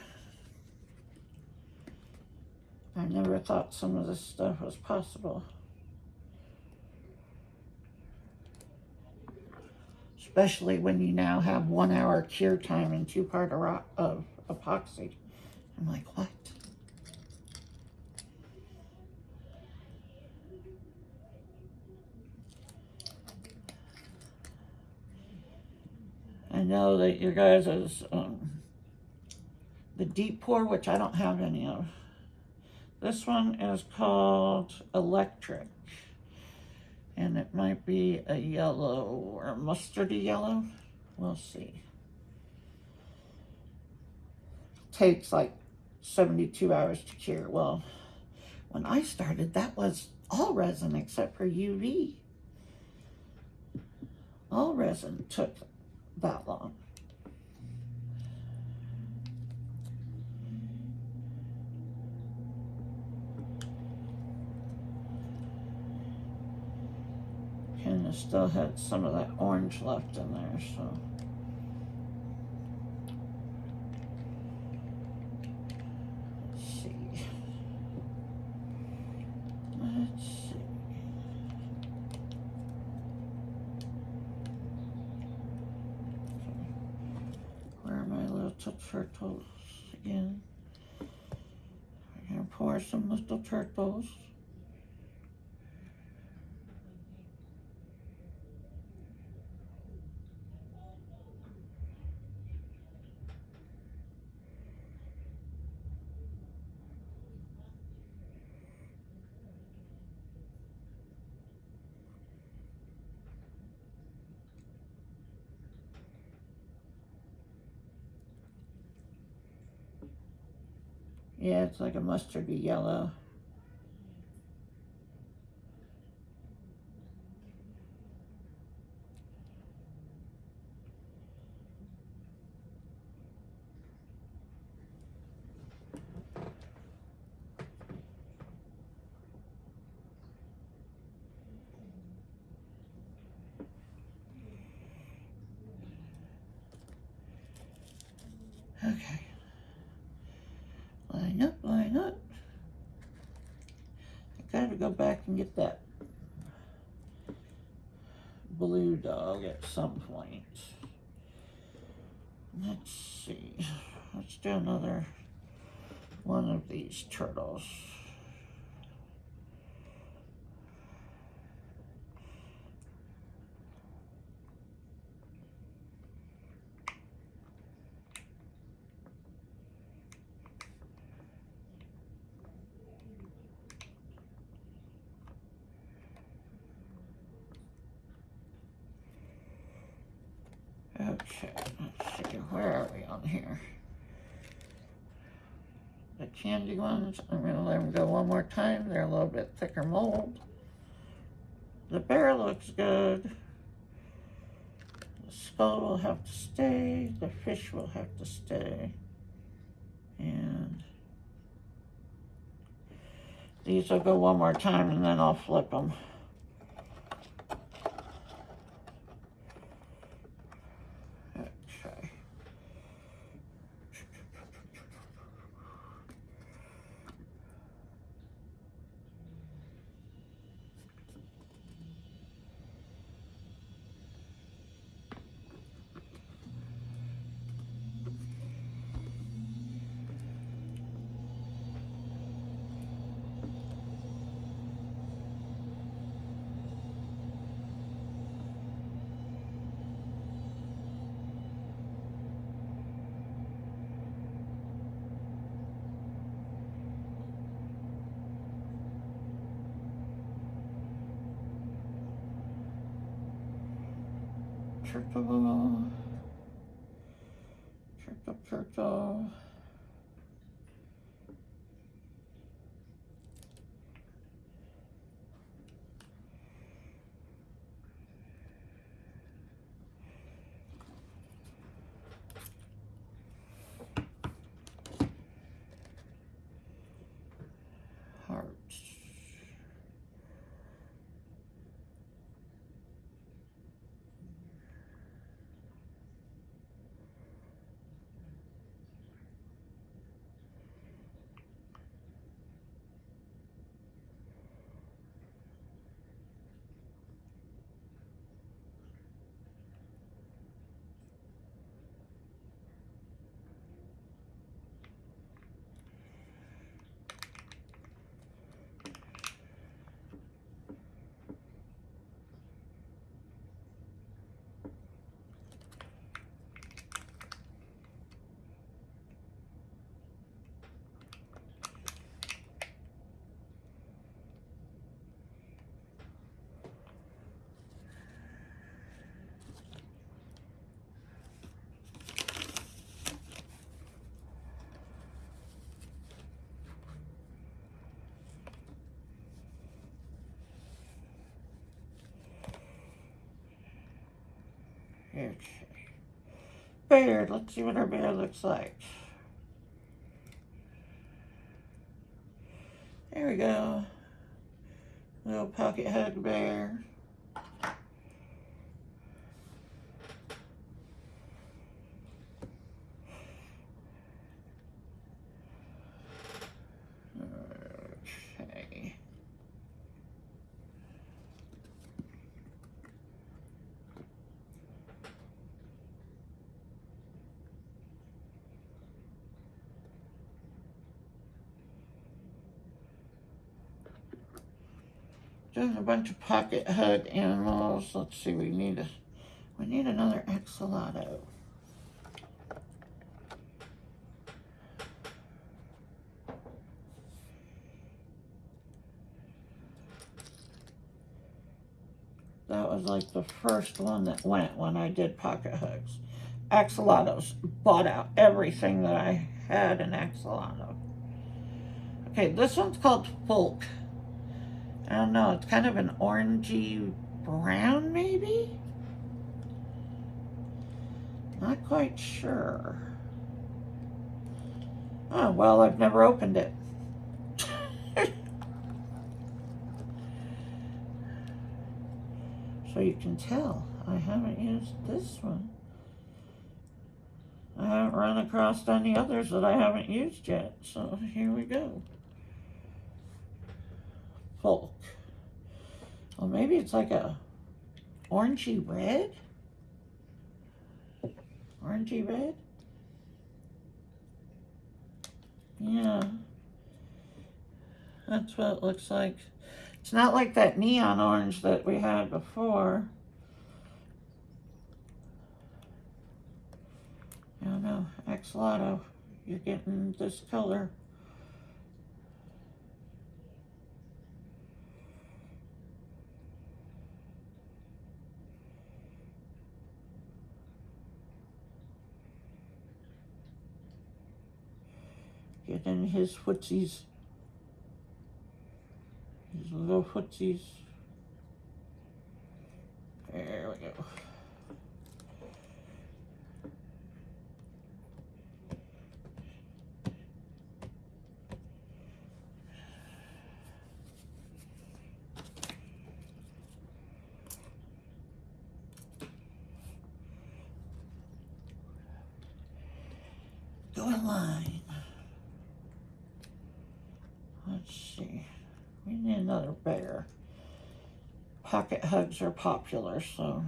I never thought some of this stuff was possible. Especially when you now have 1 hour cure time and 2-part of epoxy. I'm like, what? I know that your guys is the deep pour, which I don't have any of. This one is called Electric, and it might be a yellow or a mustardy yellow. We'll see. Takes like 72 hours to cure. Well, when I started, that was all resin except for UV. All resin took that long. And I still had some of that orange left in there, so. Let's see. Let's see. Where are my little turtles again? I'm gonna pour some little turtles. Yeah, it's like a mustardy yellow. Okay. Line up, line up. I gotta go back and get that blue dog at some point. Let's see. Let's do another one of these turtles. Okay, let's see, where are we on here? The candy ones, I'm going to let them go one more time. They're a little bit thicker mold. The bear looks good. The skull will have to stay. The fish will have to stay. And these will go one more time and then I'll flip them. Okay. Turtle, turtle, turtle. Hearts. Okay. Bear, let's see what our bear looks like. There we go. Little pocket hug bear. Okay. Doing a bunch of pocket hug animals. Let's see, we need another axolotl. That was like the first one that went when I did pocket hugs. Axolotls. Bought out everything that I had in axolotl. Okay, this one's called Folk. I don't know, it's kind of an orangey brown, maybe? Not quite sure. Oh, well, I've never opened it. So you can tell I haven't used this one. I haven't run across any others that I haven't used yet. So here we go. Folk. Well, maybe it's like a orangey red? Orangey red? Yeah. That's what it looks like. It's not like that neon orange that we had before. I don't know. Axolotl, you're getting this color. Get in his footsies. His little footsies. There we go. Go in line. Let's see. We need another bear. Pocket hugs are popular, so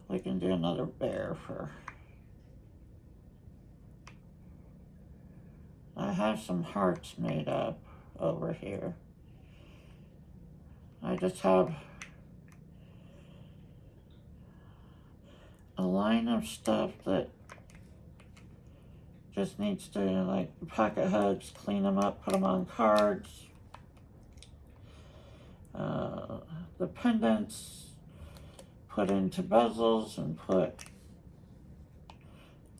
we can do another bear for... I have some hearts made up over here. I just have a line of stuff that just needs to, like, pocket hugs, clean them up, put them on cards. The pendants, put into bezels and put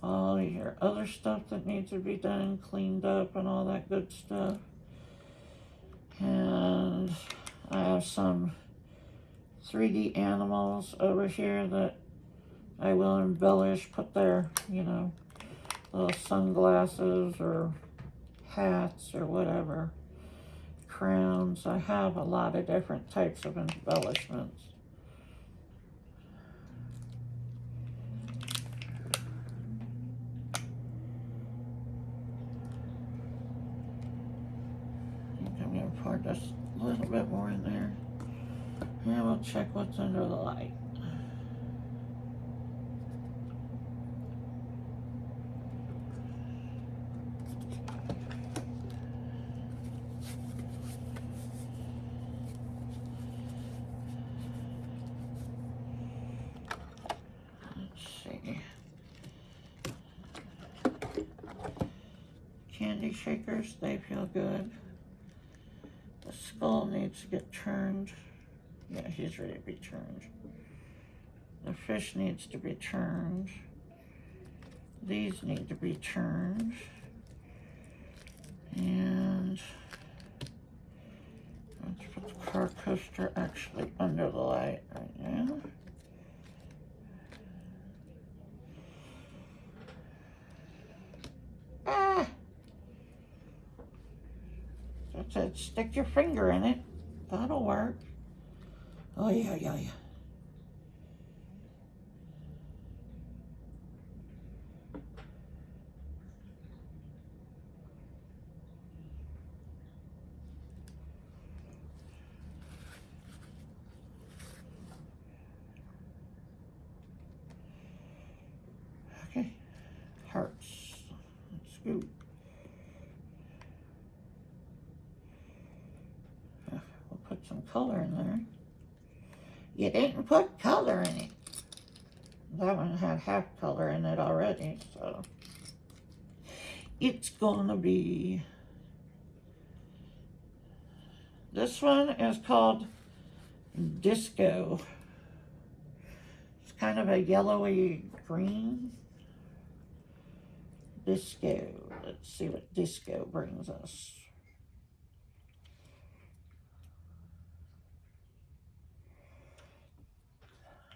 all your other stuff that needs to be done, cleaned up and all that good stuff. And I have some 3D animals over here that I will embellish, put their, you know, little sunglasses or hats or whatever, crowns. I have a lot of different types of embellishments. I think I'm going to pour just a little bit more in there. And we'll check what's under the light. Candy shakers, they feel good. The skull needs to get turned. Yeah, he's ready to be turned. The fish needs to be turned. These need to be turned. And let's put the car coaster actually under the light right now. Ah! That's it. Stick your finger in it. That'll work. Oh, yeah. Okay. Hearts. Let's go. We'll put some color in there. You didn't put color in it. That one had half color in it already, so it's gonna be... This one is called Disco. It's kind of a yellowy green. Disco. Let's see what Disco brings us.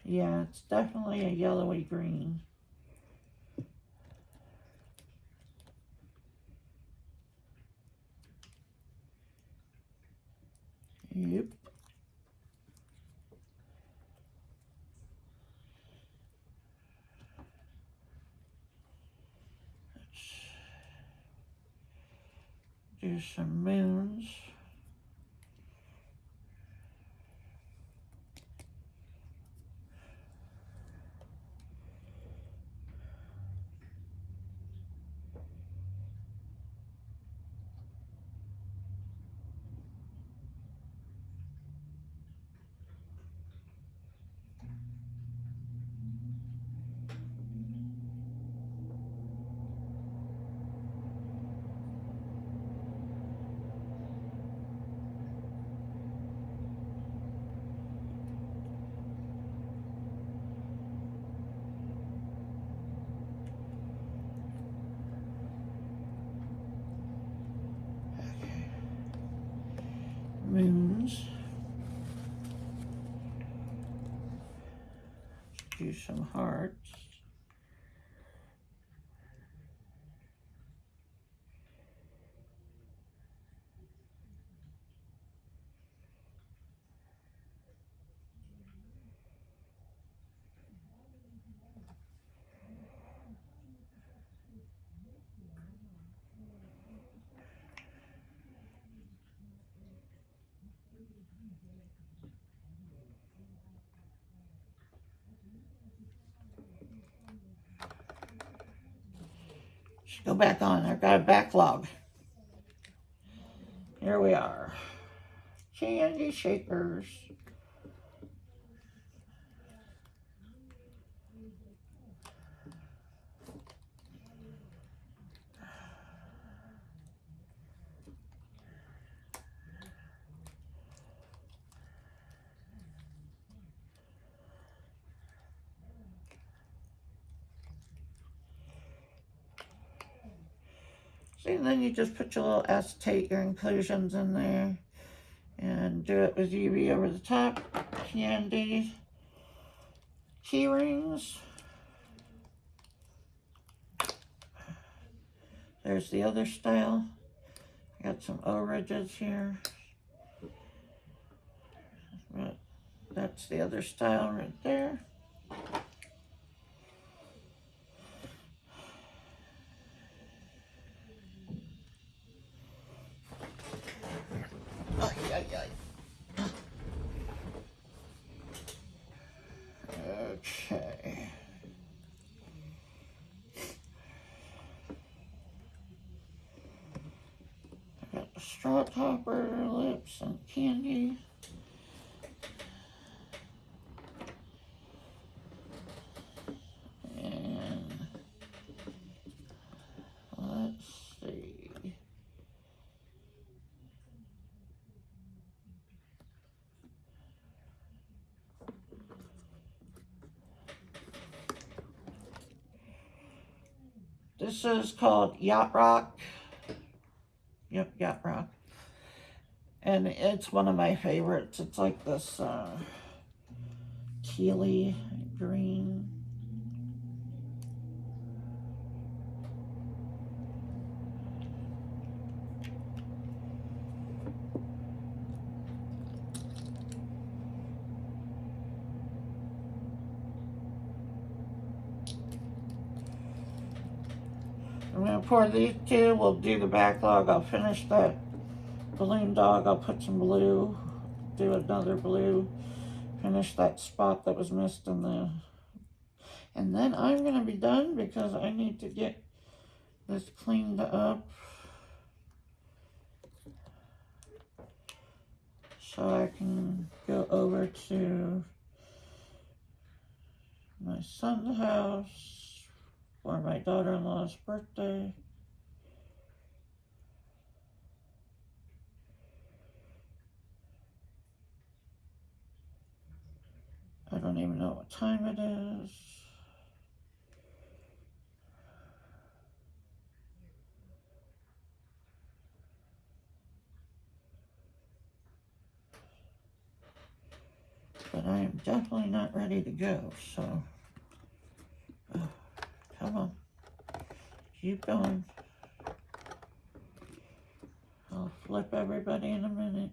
Yeah, it's definitely a yellowy green. Yep. Let's do some moons. do some hearts. Go back on. I've got a backlog. Here we are. Candy shakers. See, and then you just put your little acetate, your inclusions in there, and do it with UV over the top. Candy key rings. There's the other style. I got some O-ridges here. That's the other style right there. Ay, ay, ay. Okay. I got the straw topper, lips, and candy. And let's see. This is called Yacht Rock. Yep, Yacht Rock. And it's one of my favorites. It's like this tealy green. I'm going to pour these two. We'll do the backlog. I'll finish that balloon dog. I'll put some blue. Do another blue. Finish that spot that was missed in the... And then I'm going to be done because I need to get this cleaned up. So I can go over to my son's house for my daughter-in-law's birthday. I don't even know what time it is. But I am definitely not ready to go, so come on, keep going. I'll flip everybody in a minute.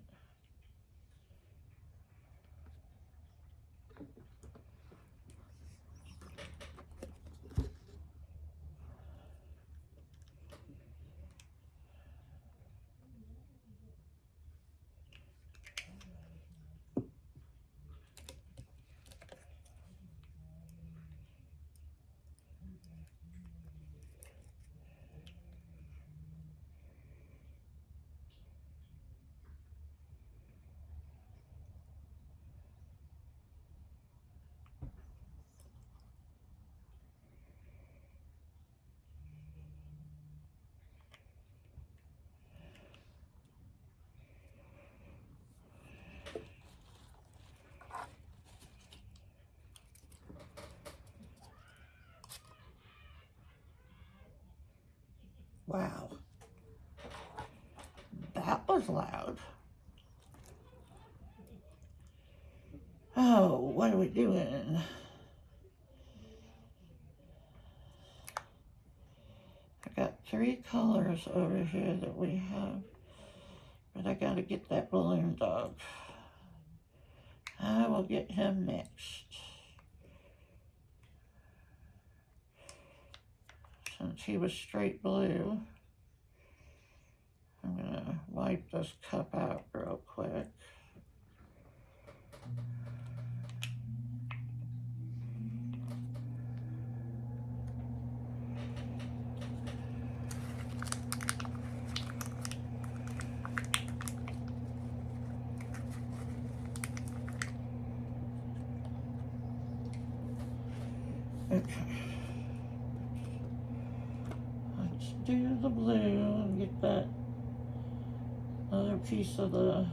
Wow, that was loud. Oh, what are we doing? 3 colors over here that we have, but I gotta get that balloon dog. I will get him next. Since he was straight blue, I'm gonna wipe this cup out real quick. Okay. Let's do the blue and get that other piece of the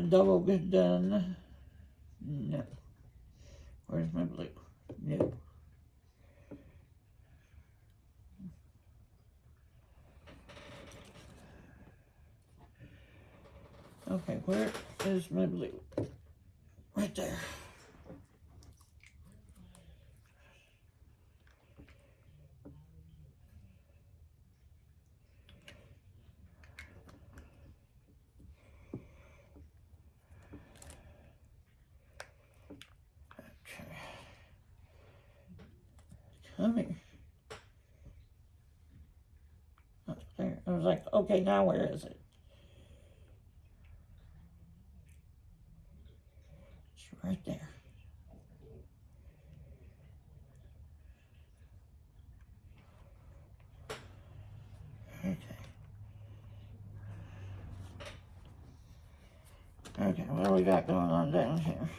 double good done. No. Where's my blue? No. Okay, where is my blue? Right there. Okay. Come here. Oh, there. I was like, okay, now where is it? It's right there. Okay. Okay, what do we got going on down here?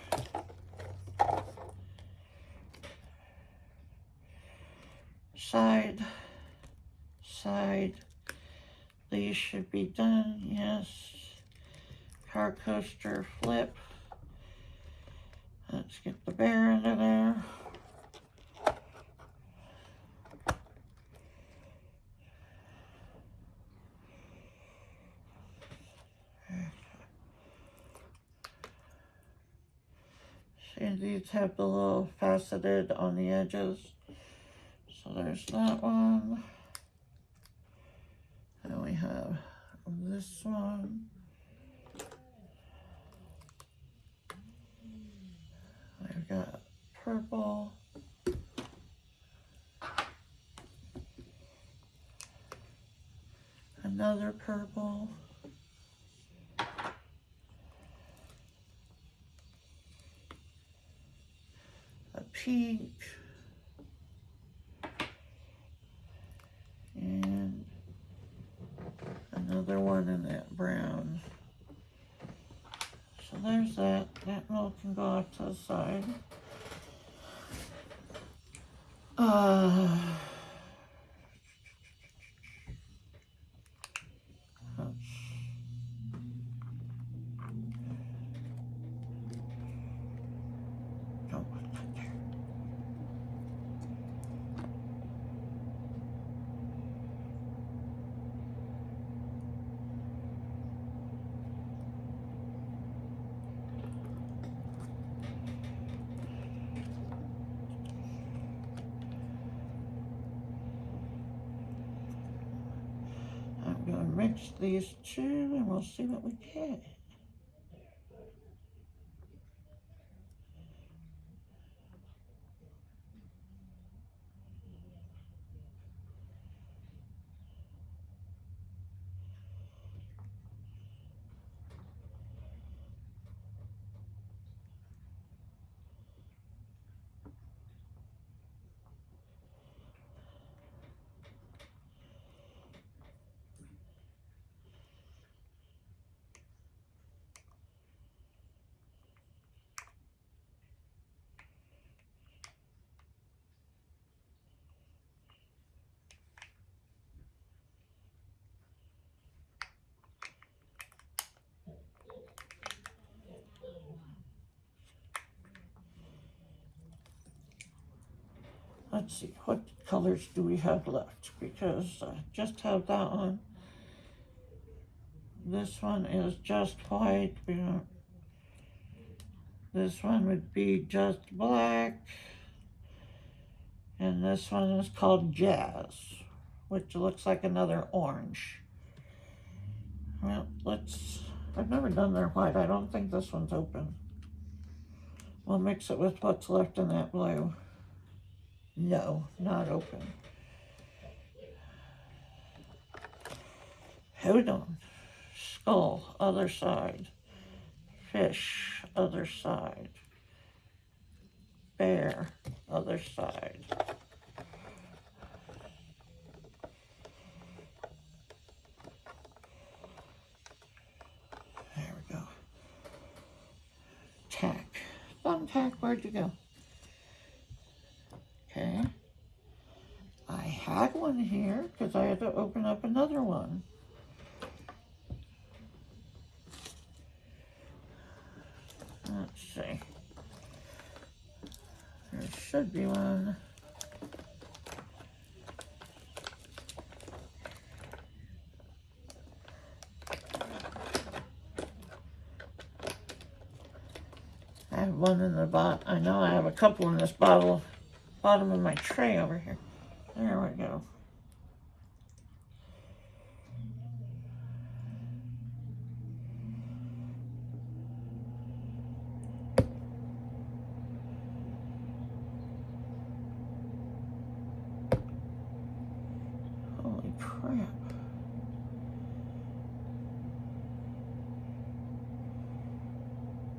Side, side. These should be done, yes. Car coaster flip. Let's get the bear into there. See, these have the little faceted on the edges. So there's that one. And we have this one. We've got purple. Another purple. A pink. And another one in that brown. So there's that. That milk can go off to the side. I'm going to mix these two and we'll see what we get. Let's see, what colors do we have left? Because I just have that one. This one is just white. This one would be just black. And this one is called Jazz, which looks like another orange. Well, I've never done their white. I don't think this one's open. We'll mix it with what's left in that blue. No, not open. Hold on. Skull, other side. Fish, other side. Bear, other side. There we go. Tack. Thumbtack, where'd you go? Okay. I had one here because I had to open up another one. Let's see. There should be one. I have one in the bottom. I know I have a couple in this bottom of my tray over here. There we go. Holy crap.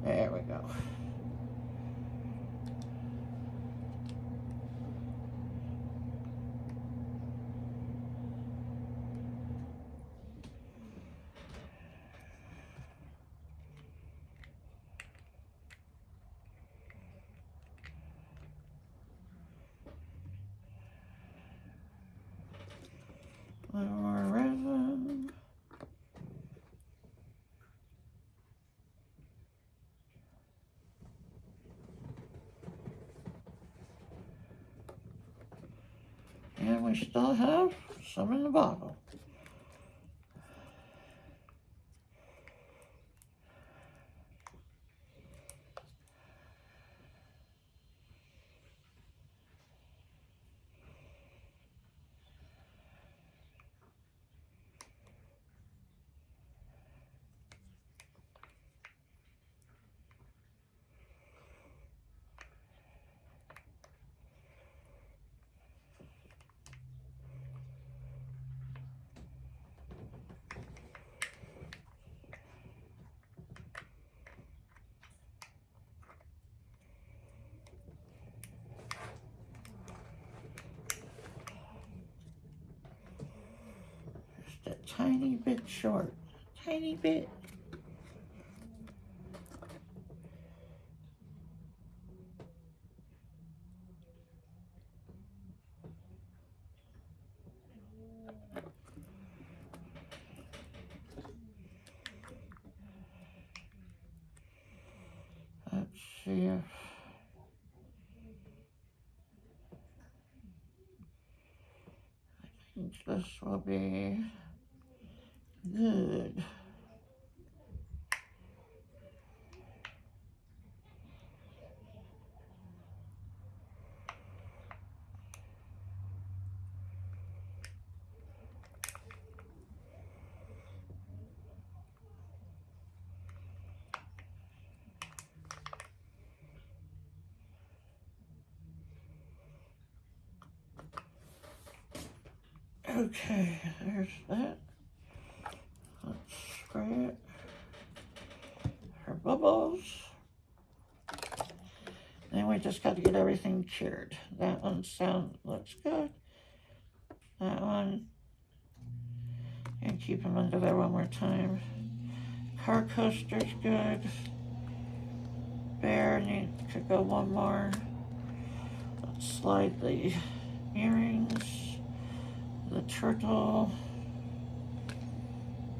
There we go. A little more resin. And we still have some in the bottle. Just a tiny bit short. Tiny bit. Let's see if I think this will be good. Okay, there's that. Let's spray it for bubbles. Then we just got to get everything cured. That one looks good. That one. And keep them under there one more time. Car coaster's good. Bear needs to go one more. Let's slide the earrings, the turtle,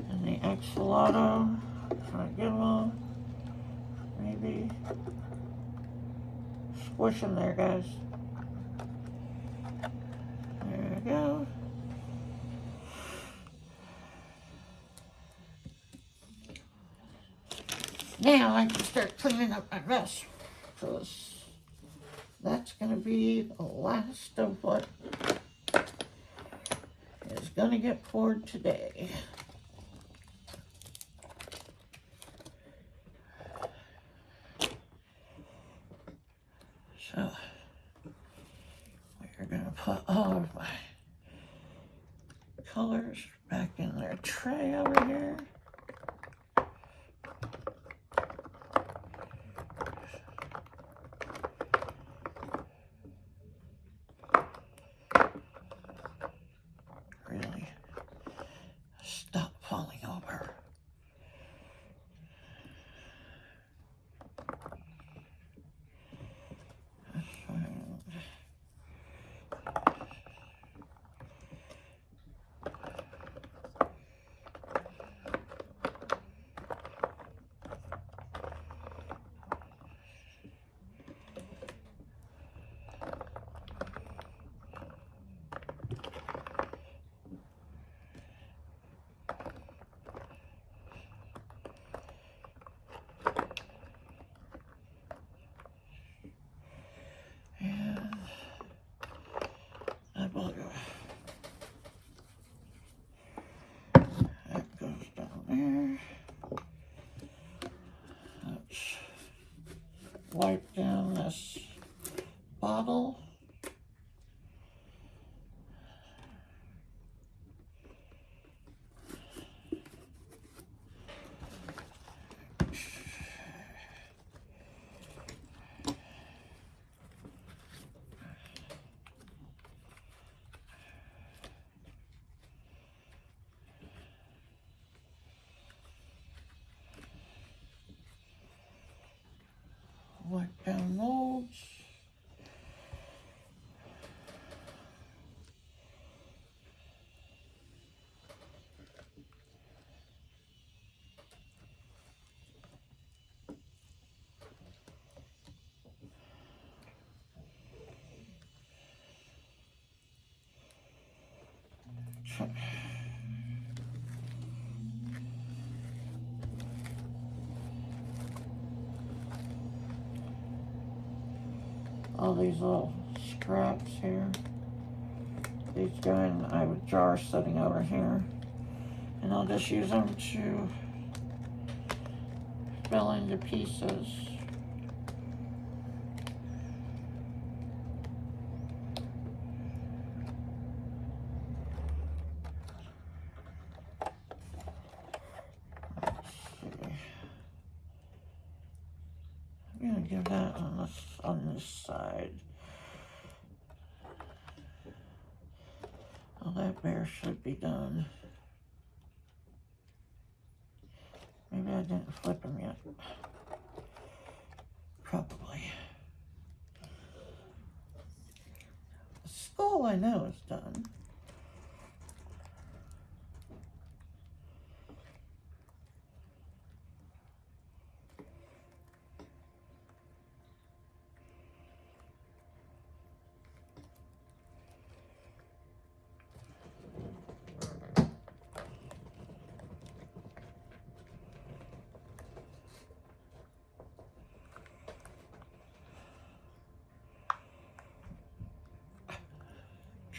and the axolotl. Try to get them all. Maybe. Squish them there, guys. There we go. Now I can start cleaning up my mess. that's going to be the last of what is going to get poured today. So we're going to put all of my colors back in their tray over here. Really stop falling over. That goes down there. Let's wipe down this bottle. Wipe down molds. All these little scraps here. These go in, I have a jar sitting over here. And I'll just use them to fill into pieces. I'm gonna give that on this side. Well, that bear should be done. Maybe I didn't flip him yet. Probably. The skull I know is done.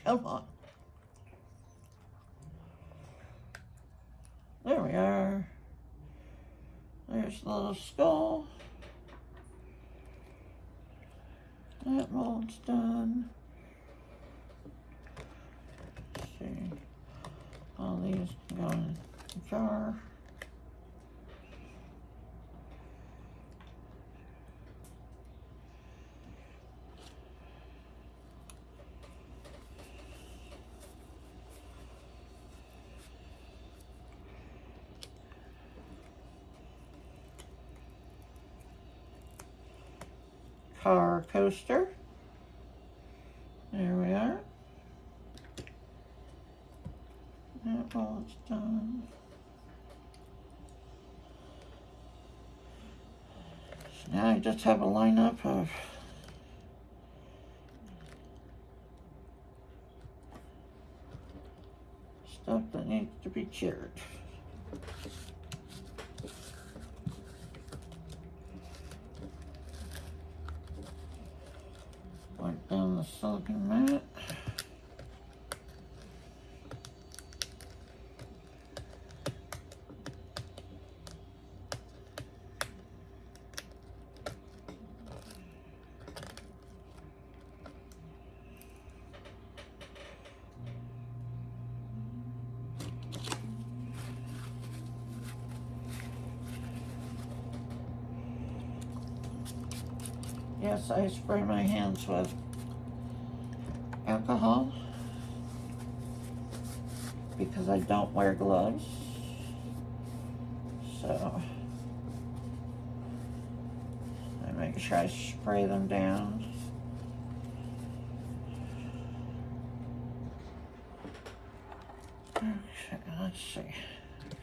Come on. There we are. There's the little skull. That mold's done. Let's see. All these go in the jar. Car coaster. There we are. That one's done. So now I just have a lineup of stuff that needs to be cured. silicone mat. Yes, I spray my hands with alcohol because I don't wear gloves. So I make sure I spray them down. Okay, let's see.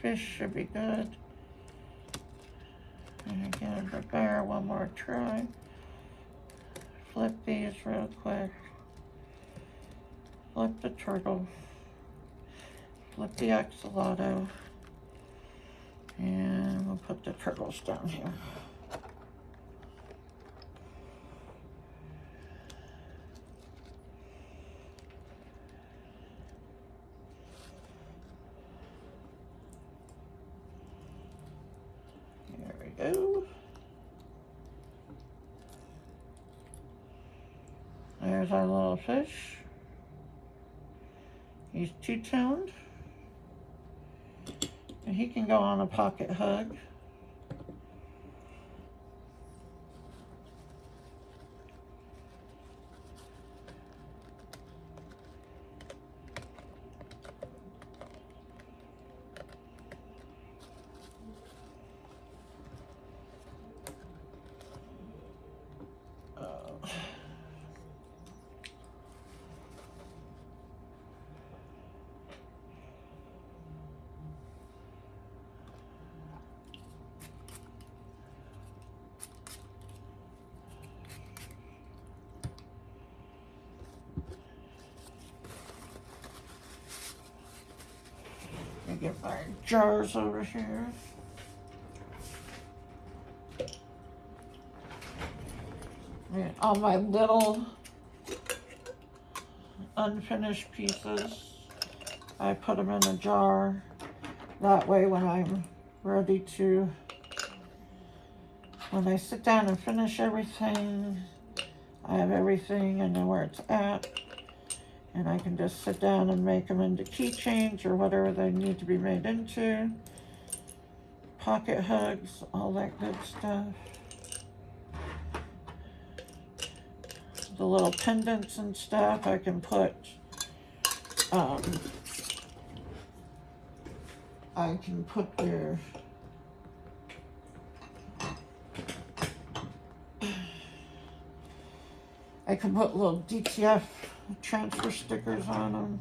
Fish should be good. And again, the bear, one more try. Flip these real quick. Flip the turtle. Flip the axolotl. And we'll put the turtles down here. There we go. There's our little fish. He's two-toned. And he can go on a pocket hug. Get my jars over here. And all my little unfinished pieces, I put them in a jar. That way when I'm ready to, when I sit down and finish everything, I have everything, I know where it's at. And I can just sit down and make them into keychains or whatever they need to be made into. Pocket hugs, all that good stuff. The little pendants and stuff I can put, I can put their, I can put little DTF transfer stickers on them.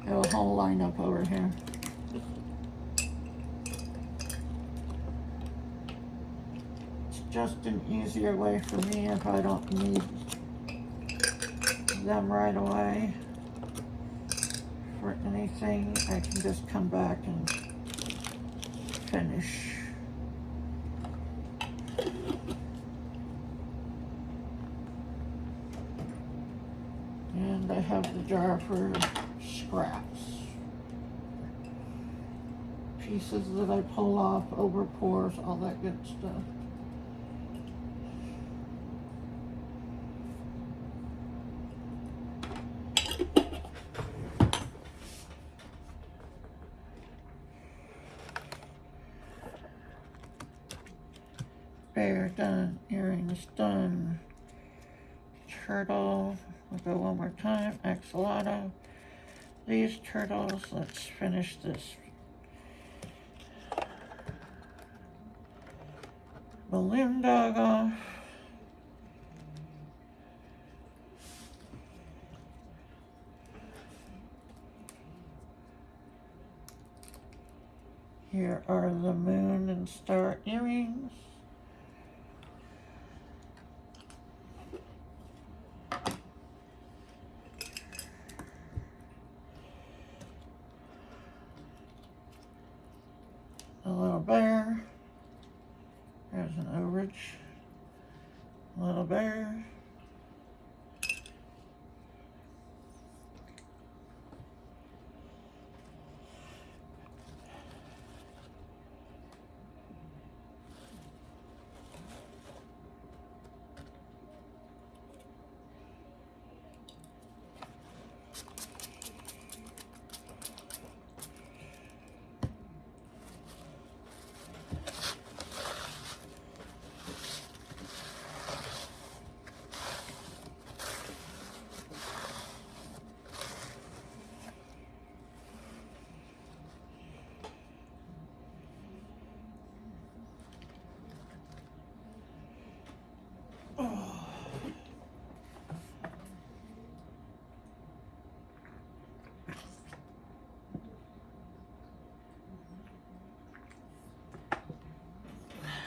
I have a whole lineup over here. It's just an easier way for me if I don't need them right away for anything. I can just come back and finish. And I have the jar for scraps. Pieces that I pull off, over pours, all that good stuff. Bear done, earrings done, turtle, we'll go one more time, axolotl, these turtles, let's finish this balloon dog off. Here are the moon and star earrings. bear. There's an overage. Little bear.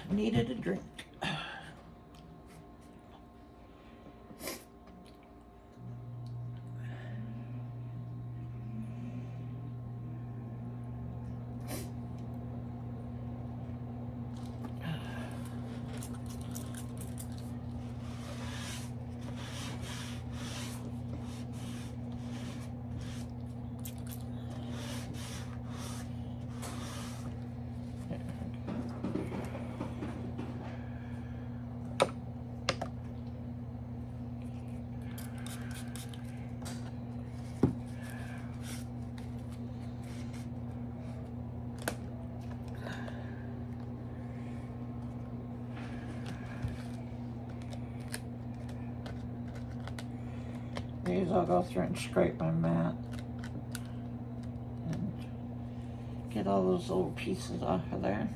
Needed a drink. These I'll go through and scrape my mat and get all those little pieces off of there.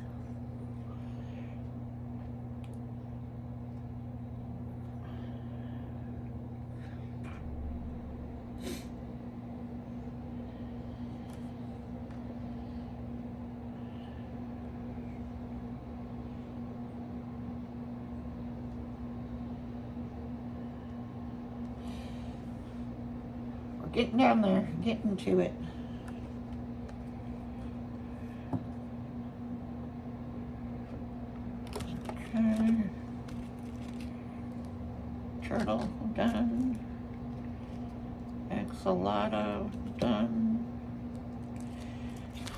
Getting down there, getting to it. Okay. Turtle done. Axolotl done.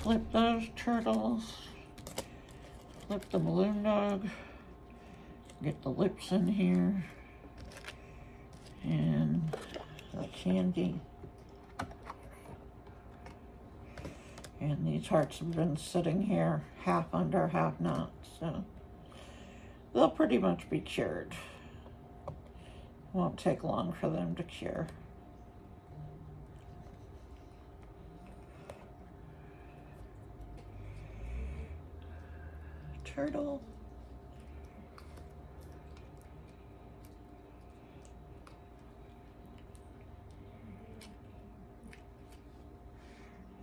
Flip those turtles. Flip the balloon dog. Get the lips in here. And the candy. And these hearts have been sitting here half under, half not, so they'll pretty much be cured. Won't take long for them to cure. Turtle.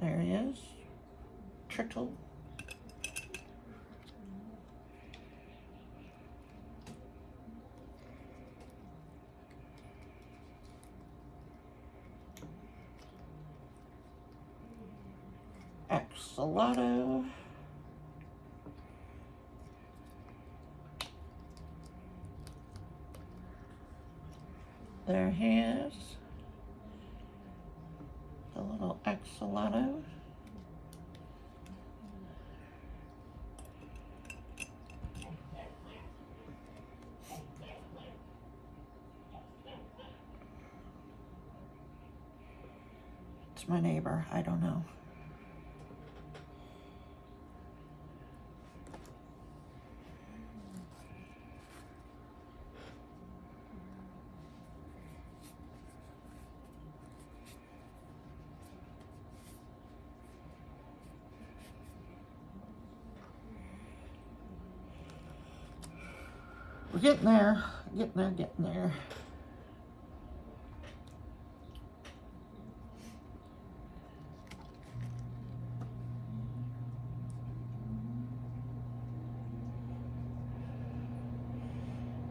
There he is. Turtle. Axolotl. There he is. The little axolotl. It's my neighbor, I don't know. We're getting there, getting there.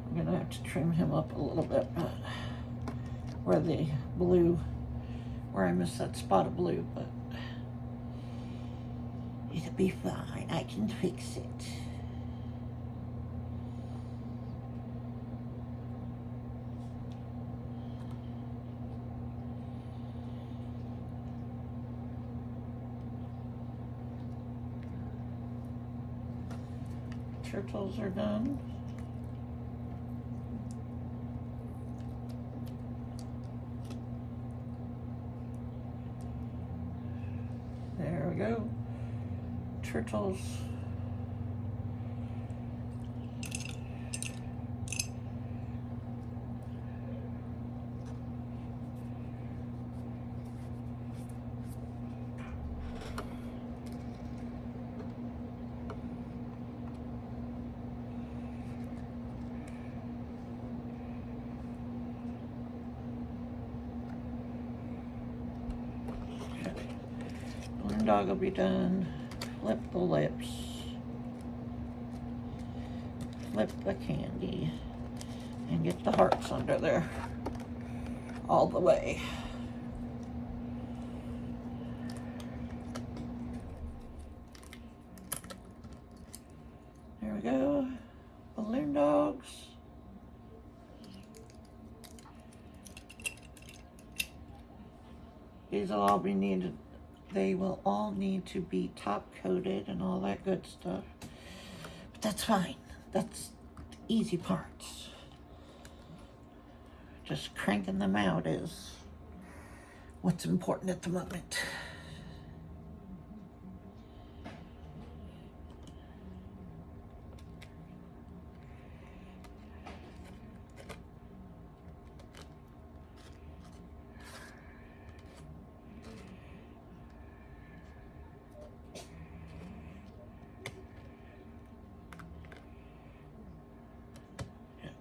I'm gonna have to trim him up a little bit where the blue, where I missed that spot of blue, but be fine. I can fix it. Turtles are done. There we go. Turtles. Balloon dog will be done. Flip the lips. Flip the candy. And get the hearts under there. All the way. There we go. Balloon dogs. These will all be needed. They will all need to be top coated and all that good stuff. But that's fine. That's the easy parts. Just cranking them out is what's important at the moment.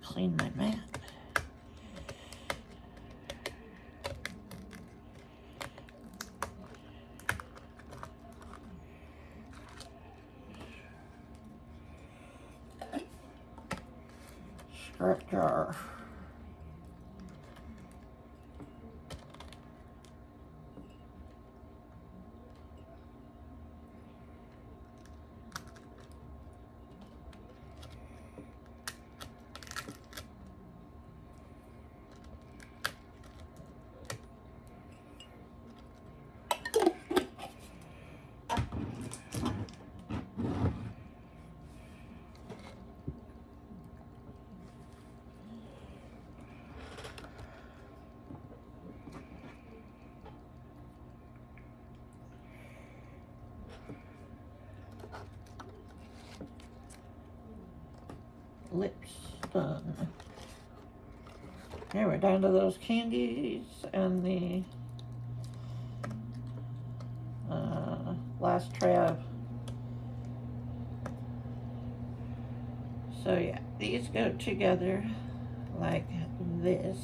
Clean my mat. Scrap jar. Lips done. Here we're down to those candies and the last tray of. So yeah, these go together like this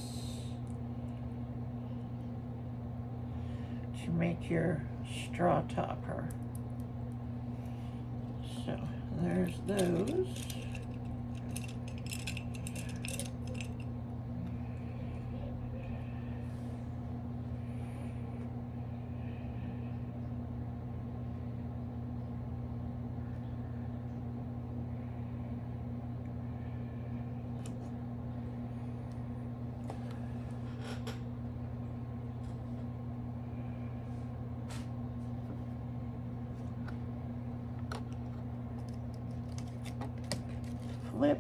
to make your straw topper. So there's those. Flip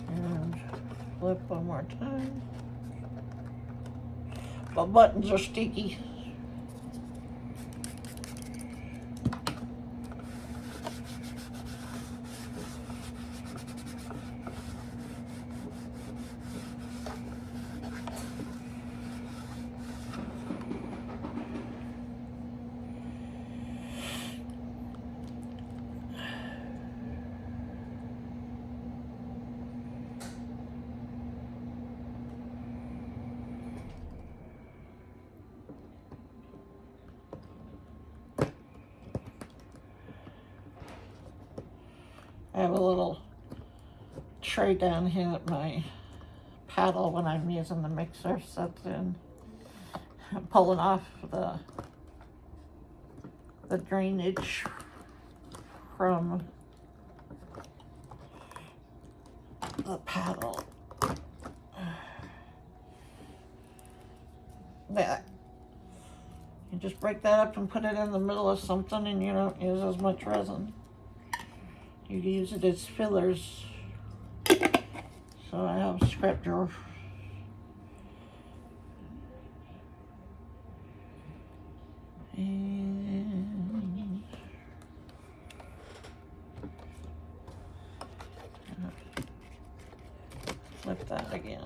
and flip one more time. My buttons are sticky. I have a little tray down here that my paddle when I'm using the mixer sets in. I'm pulling off the the drainage from the paddle. That. You just break that up and put it in the middle of something and you don't use as much resin. You use it as fillers. So I have a scrap drawer. And flip that again.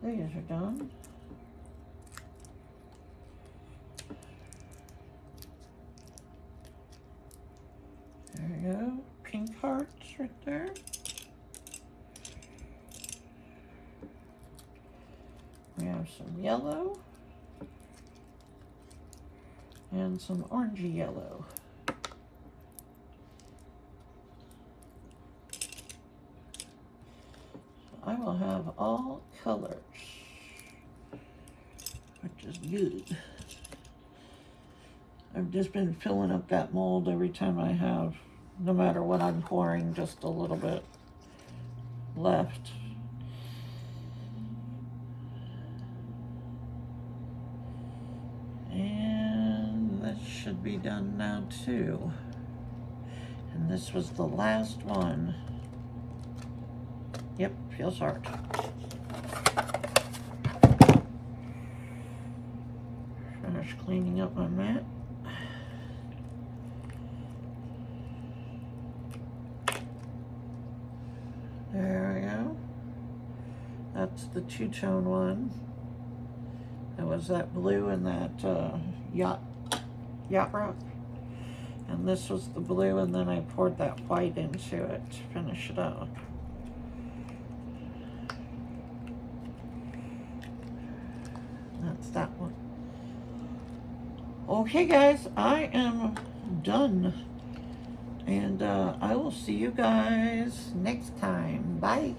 These are done. There we go. Pink hearts right there. We have some yellow and some orangey yellow. I will have all colors, which is good. I've just been filling up that mold every time I have, no matter what I'm pouring, just a little bit left. And that should be done now too. And this was the last one. Yep, feels hard. Finish cleaning up my mat. There we go. That's the two-tone one. It was that blue and that yacht rock. And this was the blue, and then I poured that white into it to finish it up. That's that one. Okay, guys, I am done. And I will see you guys next time. Bye.